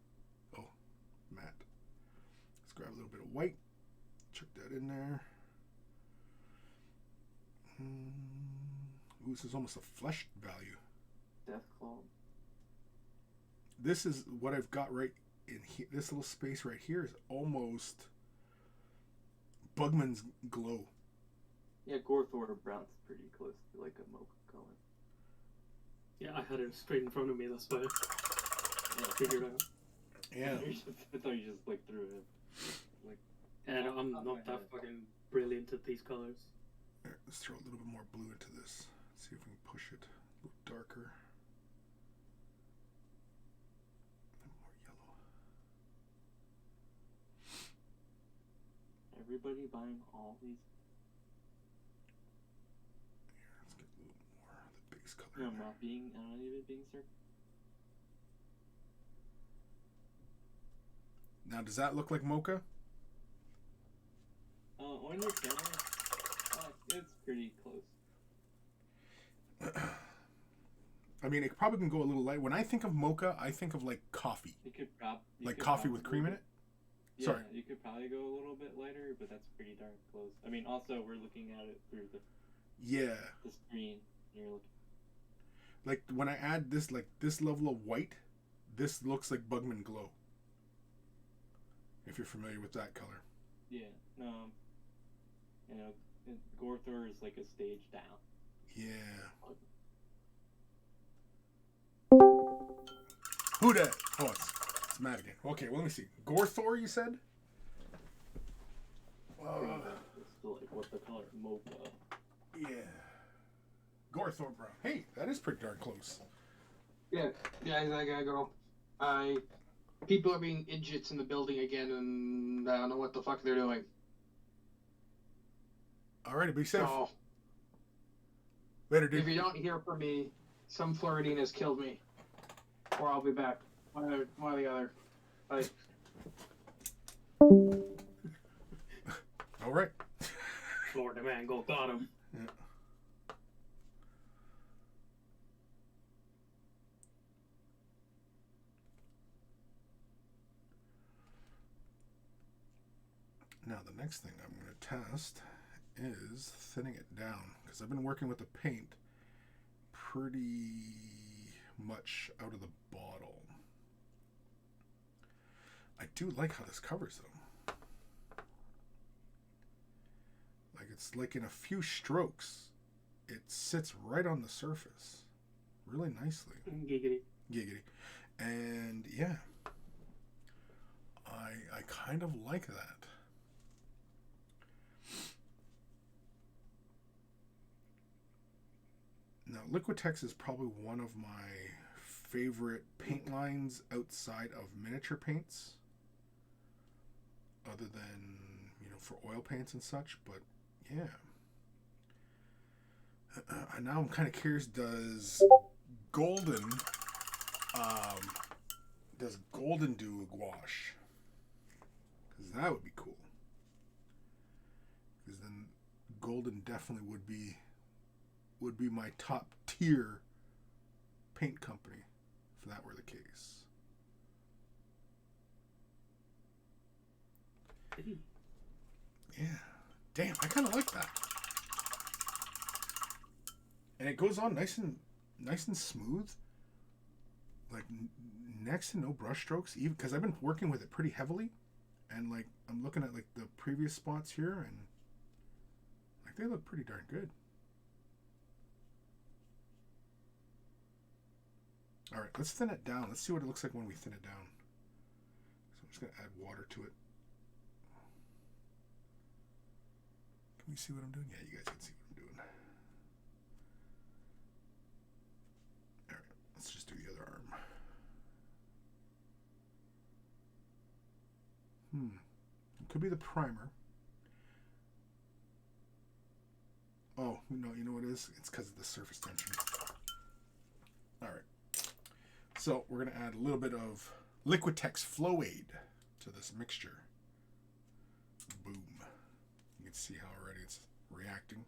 Oh, Matt. Let's grab a little bit of white. Chuck that in there. Ooh, this is almost a flesh value. Deathclaw. This is what I've got right in here. This little space right here is almost Bugman's glow. Yeah, Gorthor brown's pretty close to like a mocha color. Yeah, I had it straight in front of me. That's why I figured out. Yeah. I thought you just like threw it. Like. And I'm not that fucking brilliant at these colors. Here, let's throw a little bit more blue into this. See if we can push it a little darker. A little more yellow. Everybody buying all these. Here, let's get a little more of the base color. No, I'm not even being certain. Now, does that look like mocha? On your camera, it's pretty close. I mean, it probably can go a little light. When I think of mocha, I think of like coffee. You could like coffee with cream in it? Yeah, Sorry. you could probably go a little bit lighter, but that's pretty darn close. I mean, also, we're looking at it through the screen. You're looking. Like, when I add this, like, this level of white, This looks like Bugman Glow. If you're familiar with that color. Yeah. No. You know, Gorthor is like a stage down. Yeah. Who dat? Oh, it's Matt again. Okay, well, let me see. Gorthor, you said? It's still like what the color? Mocha. Yeah. Gorthor brown. Hey, that is pretty darn close. Yeah, I gotta go. People are being idiots in the building again, and I don't know what the fuck they're doing. Alrighty, be safe. So, Later, dude. if you don't hear from me, some Floridian has killed me. Or I'll be back. One or the other. Bye. Alright. Florida man, go got him. Yeah. Now the next thing I'm going to test is thinning it down, because I've been working with the paint pretty much out of the bottle. I do like how this covers though. Like it's like in a few strokes it sits right on the surface really nicely. Giggity. Giggity. And yeah, I kind of like that. Now, Liquitex is probably one of my favorite paint lines outside of miniature paints, other than, you know, for oil paints and such, but yeah. Now I'm kind of curious, does Golden do a gouache? Because that would be cool. Because then Golden definitely would be my top tier paint company if that were the case. Yeah. Damn, I kind of like that. And it goes on nice and smooth. Like next to no brush strokes, even because I've been working with it pretty heavily, and like I'm looking at like the previous spots here, and like they look pretty darn good. All right, let's thin it down. Let's see what it looks like when we thin it down. So I'm just going to add water to it. Can you see what I'm doing? Yeah, you guys can see what I'm doing. All right, let's just do the other arm. It could be the primer. Oh, no, you know what it is? It's because of the surface tension. All right. So we're going to add a little bit of Liquitex Flow Aid to this mixture. Boom. You can see how already it's reacting.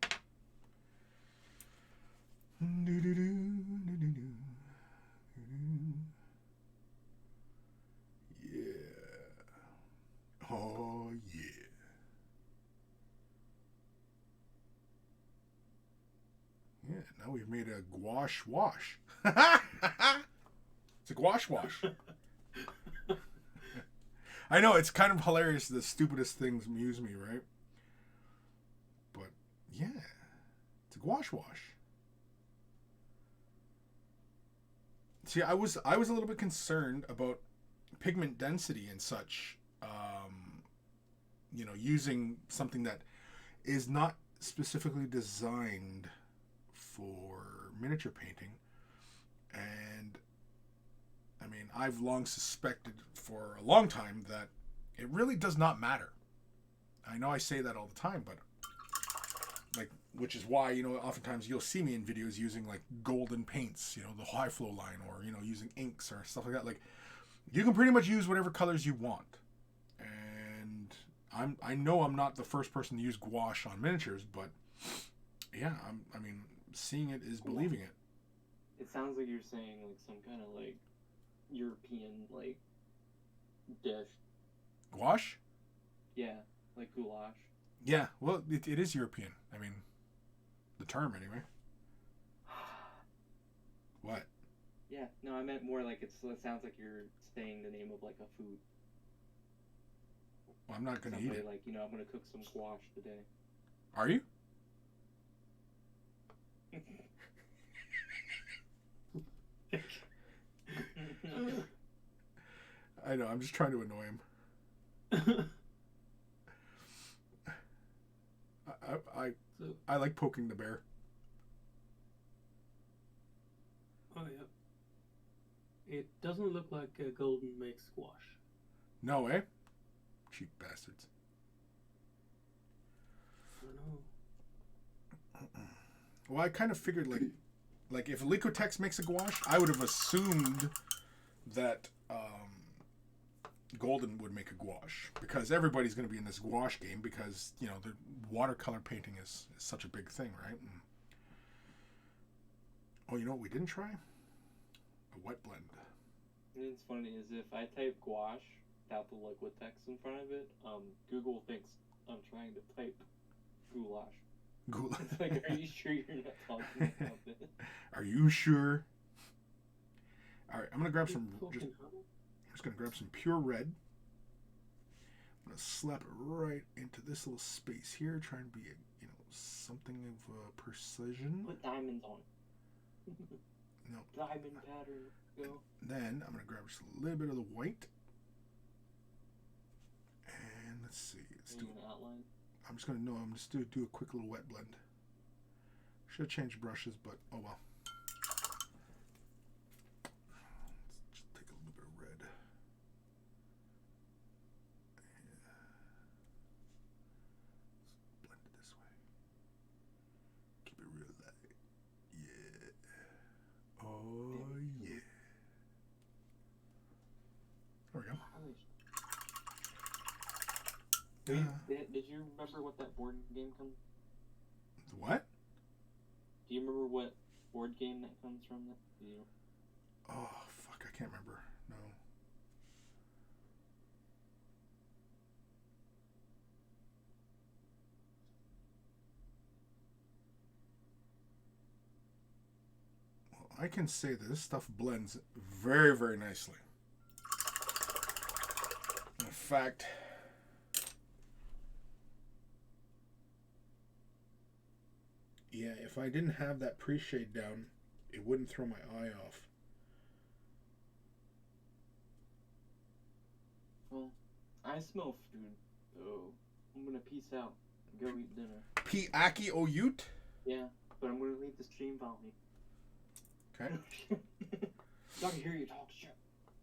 Yeah. Oh, yeah. Yeah, now we've made a gouache wash. It's a gouache wash. I know, it's kind of hilarious. The stupidest things amuse me, right? But, yeah. It's a gouache wash. See, I was a little bit concerned about pigment density and such. You know, using something that is not specifically designed for miniature painting. And I mean, I've long suspected for a long time that it really does not matter. I know I say that all the time, but like, which is why, you know, oftentimes you'll see me in videos using like golden paints, you know, the high flow line, or, you know, using inks or stuff like that. Like, you can pretty much use whatever colors you want. And I know I'm not the first person to use gouache on miniatures, but yeah, I mean, seeing it is believing it. It sounds like you're saying like some kind of like European like dish. Gouache? Yeah, like goulash. Yeah, well, it is European. I mean, the term anyway. What? Yeah, no, I meant more like it sounds like you're saying the name of like a food. Well, I'm not gonna eat Somebody it. like, I'm gonna cook some gouache today. Are you? I know. I'm just trying to annoy him. I like poking the bear. Oh yeah. It doesn't look like Golden makes squash. No, eh? Cheap bastards. I don't know. Well, I kind of figured like if Liquitex makes a gouache, I would have assumed that Golden would make a gouache, because everybody's going to be in this gouache game, because the watercolor painting is such a big thing, right? And, oh, you know what we didn't try? A wet blend. And it's funny is if I type gouache without the liquid text in front of it, Google thinks I'm trying to type goulash. It's like, are you sure you're not talking about this? Are you sure? All right, I'm gonna grab some. I'm just gonna grab some pure red. I'm gonna slap it right into this little space here. Try and be something of precision. Put diamonds on. No. Diamond pattern. Go. Then I'm gonna grab just a little bit of the white. And let's see. Let's do an outline. I'm just gonna do a quick little wet blend. Should have changed brushes, but oh well. Let's just take a little bit of red. Let's blend it this way. Keep it real light. Yeah. Oh yeah. There we go. Did you remember what that board game comes? What? Do you remember what board game that comes from? Oh fuck! I can't remember. No. Well, I can say that this stuff blends very, very nicely. In fact, yeah, if I didn't have that pre-shade down, it wouldn't throw my eye off. Well, I smell food, so I'm gonna peace out and go eat dinner. P-Aki Oyut? Yeah, but I'm gonna leave the stream volume. Okay. I can hear you talk shit.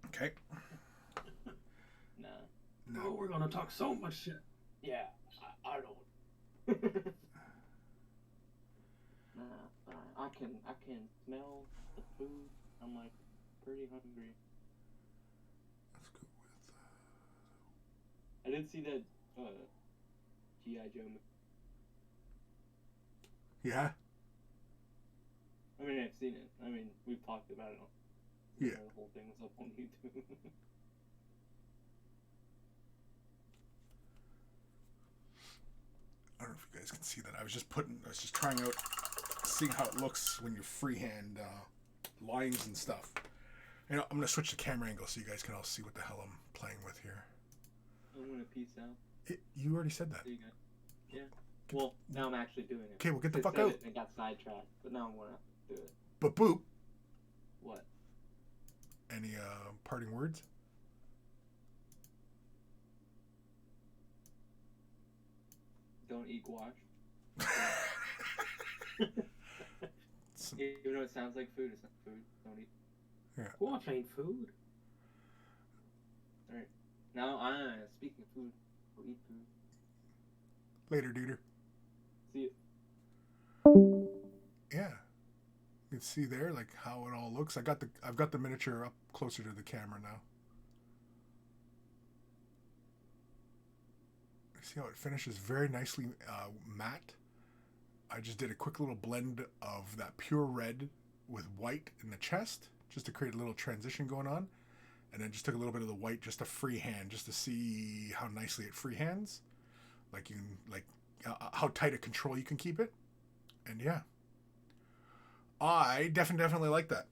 Okay. Nah. No. Oh, we're gonna talk so much shit. Yeah, I don't. Nah, I can smell the food. I'm like pretty hungry. Let's go with. I did see that G.I. Joe movie. Yeah. I mean, I've seen it. I mean, we've talked about it. Yeah. The whole thing was up on YouTube. I don't know if you guys can see that. I was just trying out, seeing how it looks when you freehand lines and stuff. I'm gonna switch the camera angle so you guys can all see what the hell I'm playing with here. I'm gonna peace out. You already said that. There you go. Yeah. Well, now I'm actually doing it. Okay, well get the I fuck said out. it and got sidetracked, but now I'm gonna do it. But boop. What? Any parting words? Don't eat gouache. Even though it sounds like food, it's not food. Don't eat. Yeah. Gouache ain't food. Alright. Now, speaking of food, we'll eat food. Later, duder. See you. Yeah. You can see there like how it all looks. I've got the miniature up closer to the camera now. See how it finishes very nicely matte. I just did a quick little blend of that pure red with white in the chest, just to create a little transition going on, and then just took a little bit of the white just to freehand, just to see how nicely it freehands, like you can, like how tight a control you can keep it, and yeah, I definitely like that.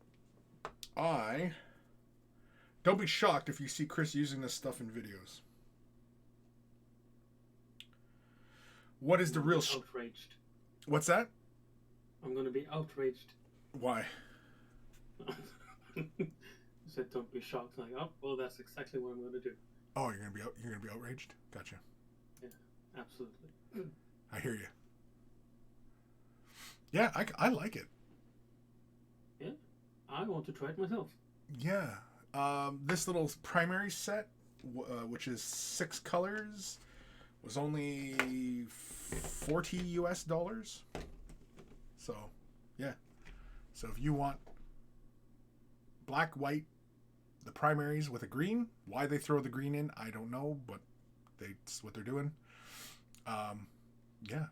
Don't be shocked if you see Chris using this stuff in videos. What is the real... outraged. What's that? I'm gonna be outraged. Why? You said don't be shocked. Like, oh, well, that's exactly what I'm gonna do. Oh, you're gonna be outraged? Gotcha. Yeah, absolutely. I hear you. Yeah, I like it. Yeah, I want to try it myself. Yeah. This little primary set, which is 6 colors, was only $40 US. So, yeah. So if you want black, white, the primaries with a green, why they throw the green in, I don't know, but that's what they're doing. Yeah.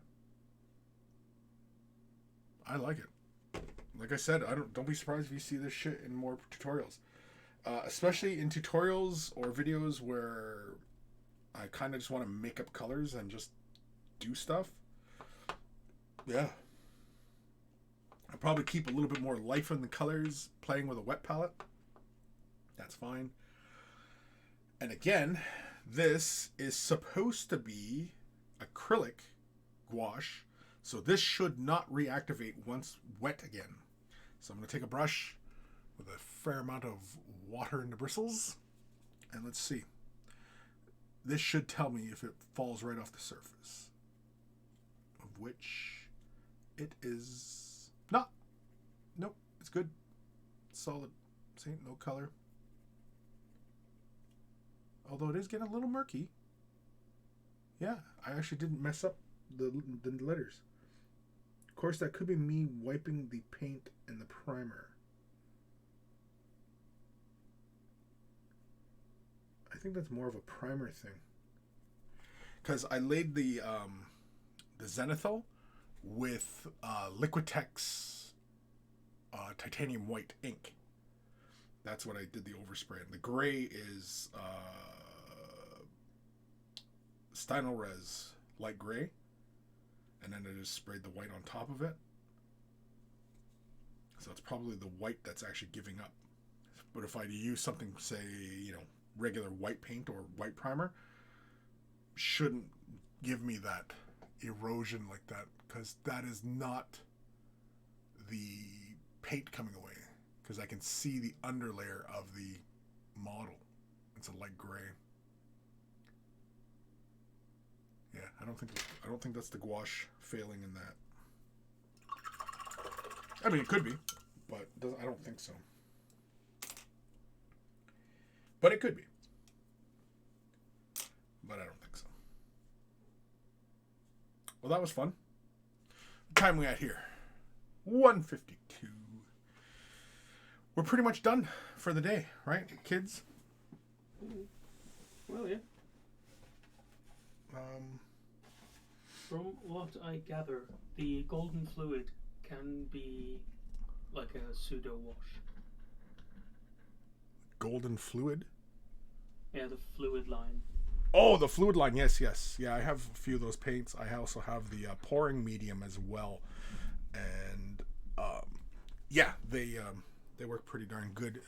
I like it. Like I said, don't be surprised if you see this shit in more tutorials. Especially in tutorials or videos where I kind of just want to make up colors and just do stuff. Yeah. I'll probably keep a little bit more life in the colors playing with a wet palette. That's fine. And again, this is supposed to be acrylic gouache, so this should not reactivate once wet again. So I'm going to take a brush with a fair amount of water in the bristles, and let's see. This should tell me if it falls right off the surface, of which it is not. Nope, it's good. Solid. See, no color. Although it is getting a little murky. Yeah, I actually didn't mess up the letters. Of course, that could be me wiping the paint and the primer. I think that's more of a primer thing. Because I laid the Zenithal with Liquitex titanium white ink. That's what I did the overspray. And the gray is Stynylrez light gray. And then I just sprayed the white on top of it. So it's probably the white that's actually giving up. But if I use something, say, regular white paint or white primer, shouldn't give me that erosion like that, because that is not the paint coming away, because I can see the underlayer of the model. It's a light gray. Yeah, I don't think that's the gouache failing in that. I mean, it could be, but I don't think so. But it could be. But I don't think so. Well, that was fun. What time we at here? 1:52. We're pretty much done for the day, right, kids? Well, yeah. From what I gather, the golden fluid can be like a pseudo wash. Golden fluid? Yeah, the fluid line. Oh, the fluid line. Yes. Yeah, I have a few of those paints. I also have the pouring medium as well. And yeah, they work pretty darn good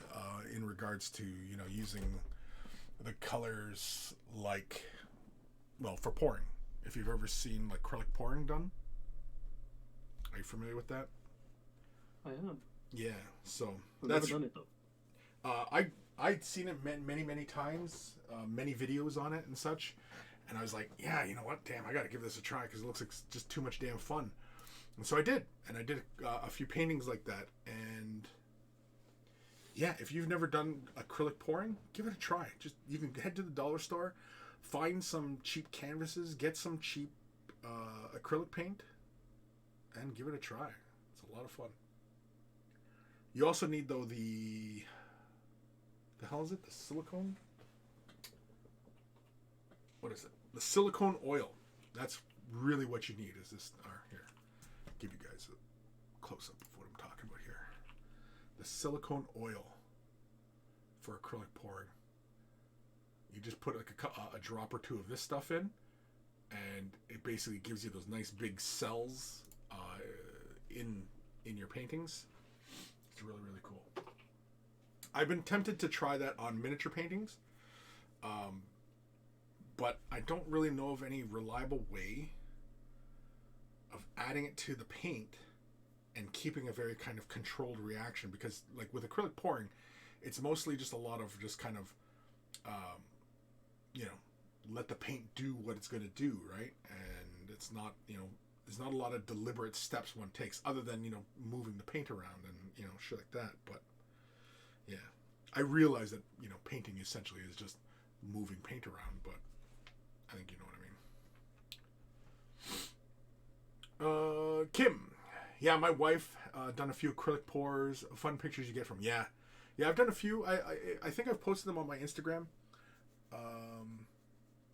in regards to, using the colors like, well, for pouring. If you've ever seen like acrylic pouring done. Are you familiar with that? I am. Yeah, so I've that's never done it though. I'd seen it many times, many videos on it and such, and I was like, yeah, you know what? Damn, I got to give this a try because it looks like just too much damn fun. And so I did, and I did a few paintings like that. And yeah, if you've never done acrylic pouring, give it a try. Just you can head to the dollar store, find some cheap canvases, get some cheap acrylic paint, and give it a try. It's a lot of fun. You also need, though, the hell is it? The silicone? What is it? The silicone oil. That's really what you need. Is this? Here, give you guys a close up of what I'm talking about here. The silicone oil for acrylic pouring. You just put like a drop or two of this stuff in, and it basically gives you those nice big cells in your paintings. It's really, really cool. I've been tempted to try that on miniature paintings, but I don't really know of any reliable way of adding it to the paint and keeping a very kind of controlled reaction, because like with acrylic pouring, it's mostly just a lot of just kind of let the paint do what it's going to do, right? And it's not, there's not a lot of deliberate steps one takes other than, moving the paint around and, shit like that. But yeah, I realize that, painting essentially is just moving paint around, but I think you know what I mean. Kim. Yeah, my wife done a few acrylic pours, fun pictures you get from. Yeah, I've done a few. I think I've posted them on my Instagram.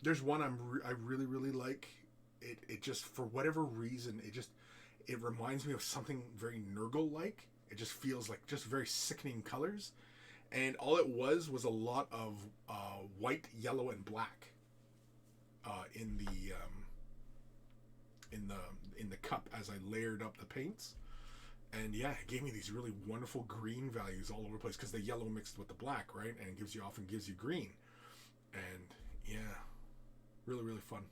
There's one I really, really like. It just, for whatever reason, it reminds me of something very Nurgle-like. It just feels like just very sickening colors. And all it was a lot of white, yellow, and black in the cup as I layered up the paints. And yeah, it gave me these really wonderful green values all over the place, because the yellow mixed with the black, right? And it often gives you green. And yeah, really, really fun.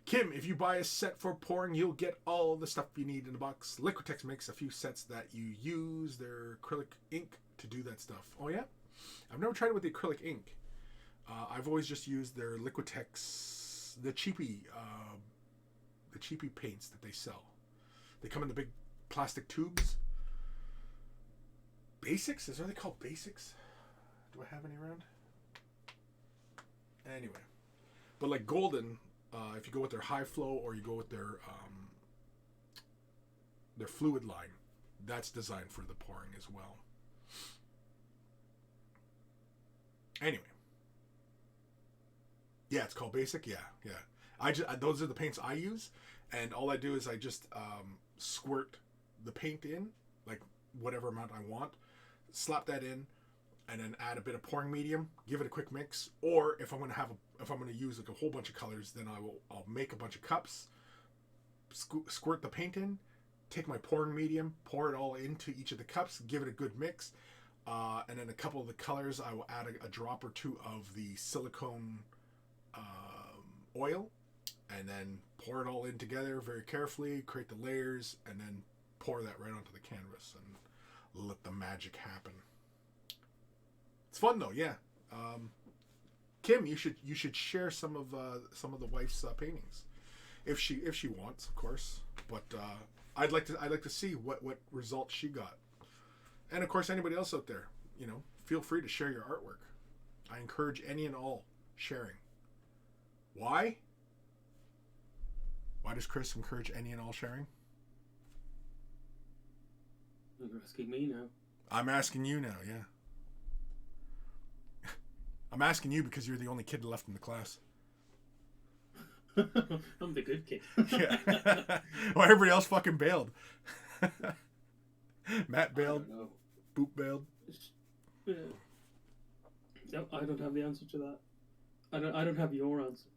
Kim, if you buy a set for pouring, you'll get all the stuff you need in the box. Liquitex makes a few sets that you use their acrylic ink to do that stuff. Oh yeah? I've never tried it with the acrylic ink. I've always just used their Liquitex, the cheapy paints that they sell. They come in the big plastic tubes. Basics? Is that what they call basics? Do I have any around? Anyway. But like Golden, if you go with their high flow or you go with their fluid line, that's designed for the pouring as well. Anyway. Yeah, it's called basic. Yeah. Those are the paints I use, and all I do is I just squirt the paint in, like whatever amount I want, slap that in, and then add a bit of pouring medium, give it a quick mix. Or if I'm going to use like a whole bunch of colors, then I'll make a bunch of cups, squirt the paint in, take my pouring medium, pour it all into each of the cups, give it a good mix, and then a couple of the colors I will add a drop or two of the silicone oil, and then pour it all in together very carefully, create the layers, and then pour that right onto the canvas and let the magic happen. It's fun though, yeah. Kim, you should share some of the wife's paintings, if she wants, of course. But I'd like to see what results she got, and of course anybody else out there, feel free to share your artwork. I encourage any and all sharing. Why? Why does Chris encourage any and all sharing? You're asking me now. I'm asking you now, yeah. I'm asking you because you're the only kid left in the class. I'm the good kid. Yeah. Well, everybody else fucking bailed. Matt bailed. Boop bailed. Yeah. No, I don't have the answer to that. I don't have your answer.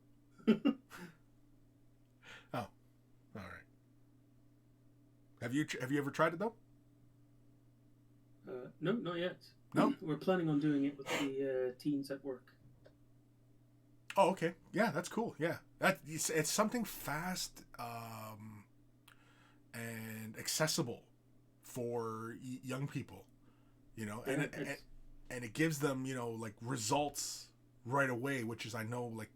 Oh, all right. Have you ever tried it though? No, not yet. No? We're planning on doing it with the teens at work. Oh, okay. Yeah, that's cool. Yeah, it's something fast and accessible for young people, and it gives them like results right away, which is, I know, like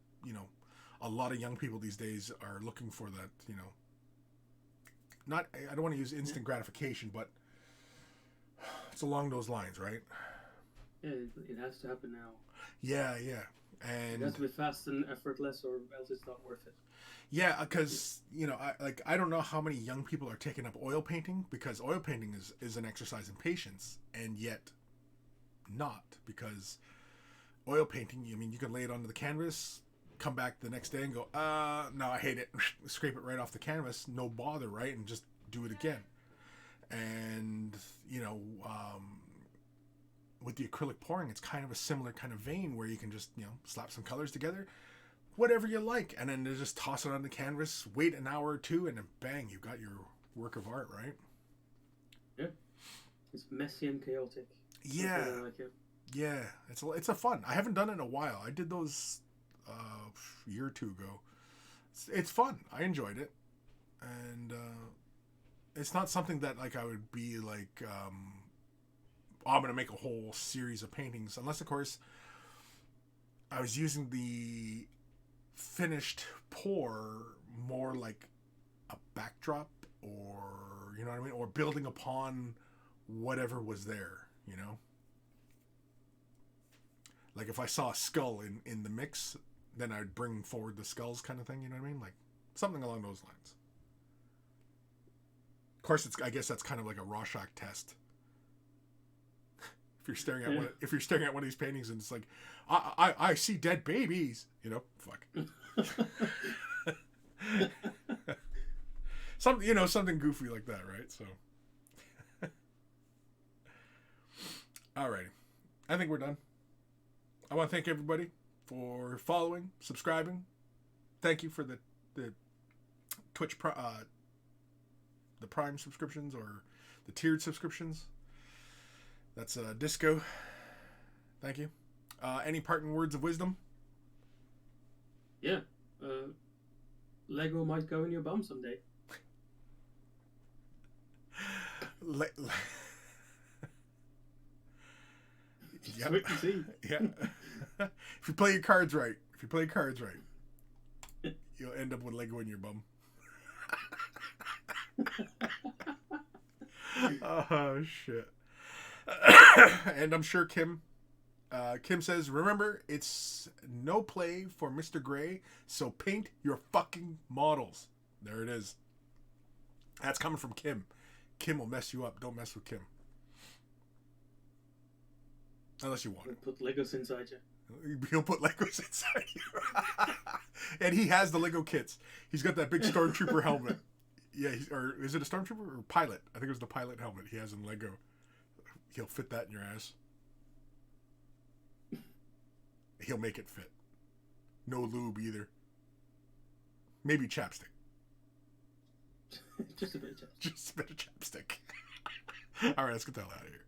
a lot of young people these days are looking for that. Not, I don't want to use instant gratification, but it's along those lines, right? Yeah, it has to happen now. Yeah, and it has to be fast and effortless, or else it's not worth it. Yeah, because I don't know how many young people are taking up oil painting, because oil painting is an exercise in patience, and yet not, because oil painting, you can lay it onto the canvas, come back the next day and go, no, I hate it, scrape it right off the canvas, no bother, right, and just do it again. And with the acrylic pouring, it's kind of a similar kind of vein, where you can just slap some colors together, whatever you like, and then just toss it on the canvas, wait an hour or two, and then bang, you've got your work of art, right? Yeah, it's messy and chaotic. Yeah, Something like it. yeah. It's a fun. I haven't done it in a while. I did those a year or two ago. It's fun. I enjoyed it, and it's not something that like I would be like, oh, I'm gonna make a whole series of paintings, unless of course I was using the finished pour more like a backdrop, or you know what I mean, or building upon whatever was there, you know. Like if I saw a skull in the mix, then I'd bring forward the skulls, kind of thing, you know what I mean, like something along those lines. Of course, I guess that's kind of like a Rorschach test. If you're staring at if you're staring at one of these paintings and it's like, I see dead babies, you know, fuck. Something goofy like that, right? So, alrighty, I think we're done. I want to thank everybody for following, subscribing. Thank you for the Twitch the Prime subscriptions or the tiered subscriptions. That's Disco. Thank you. Any parting words of wisdom? Yeah. Lego might go in your bum someday. Yep. Wait and see. Yeah. If you play your cards right, you'll end up with Lego in your bum. Oh shit. And I'm sure Kim says, remember, it's no play for Mr. Gray, so paint your fucking models. There it is. That's coming from Kim. Kim will mess you up. Don't mess with Kim. Unless you want it. Put Legos inside you. He'll put Legos inside you. And he has the Lego kits. He's got that big Stormtrooper helmet. Yeah, or is it a Stormtrooper or pilot? I think it was the pilot helmet he has in Lego. He'll fit that in your ass. He'll make it fit. No lube either. Maybe chapstick. Just a bit of chapstick. Just a bit of chapstick. All right, let's get the hell out of here.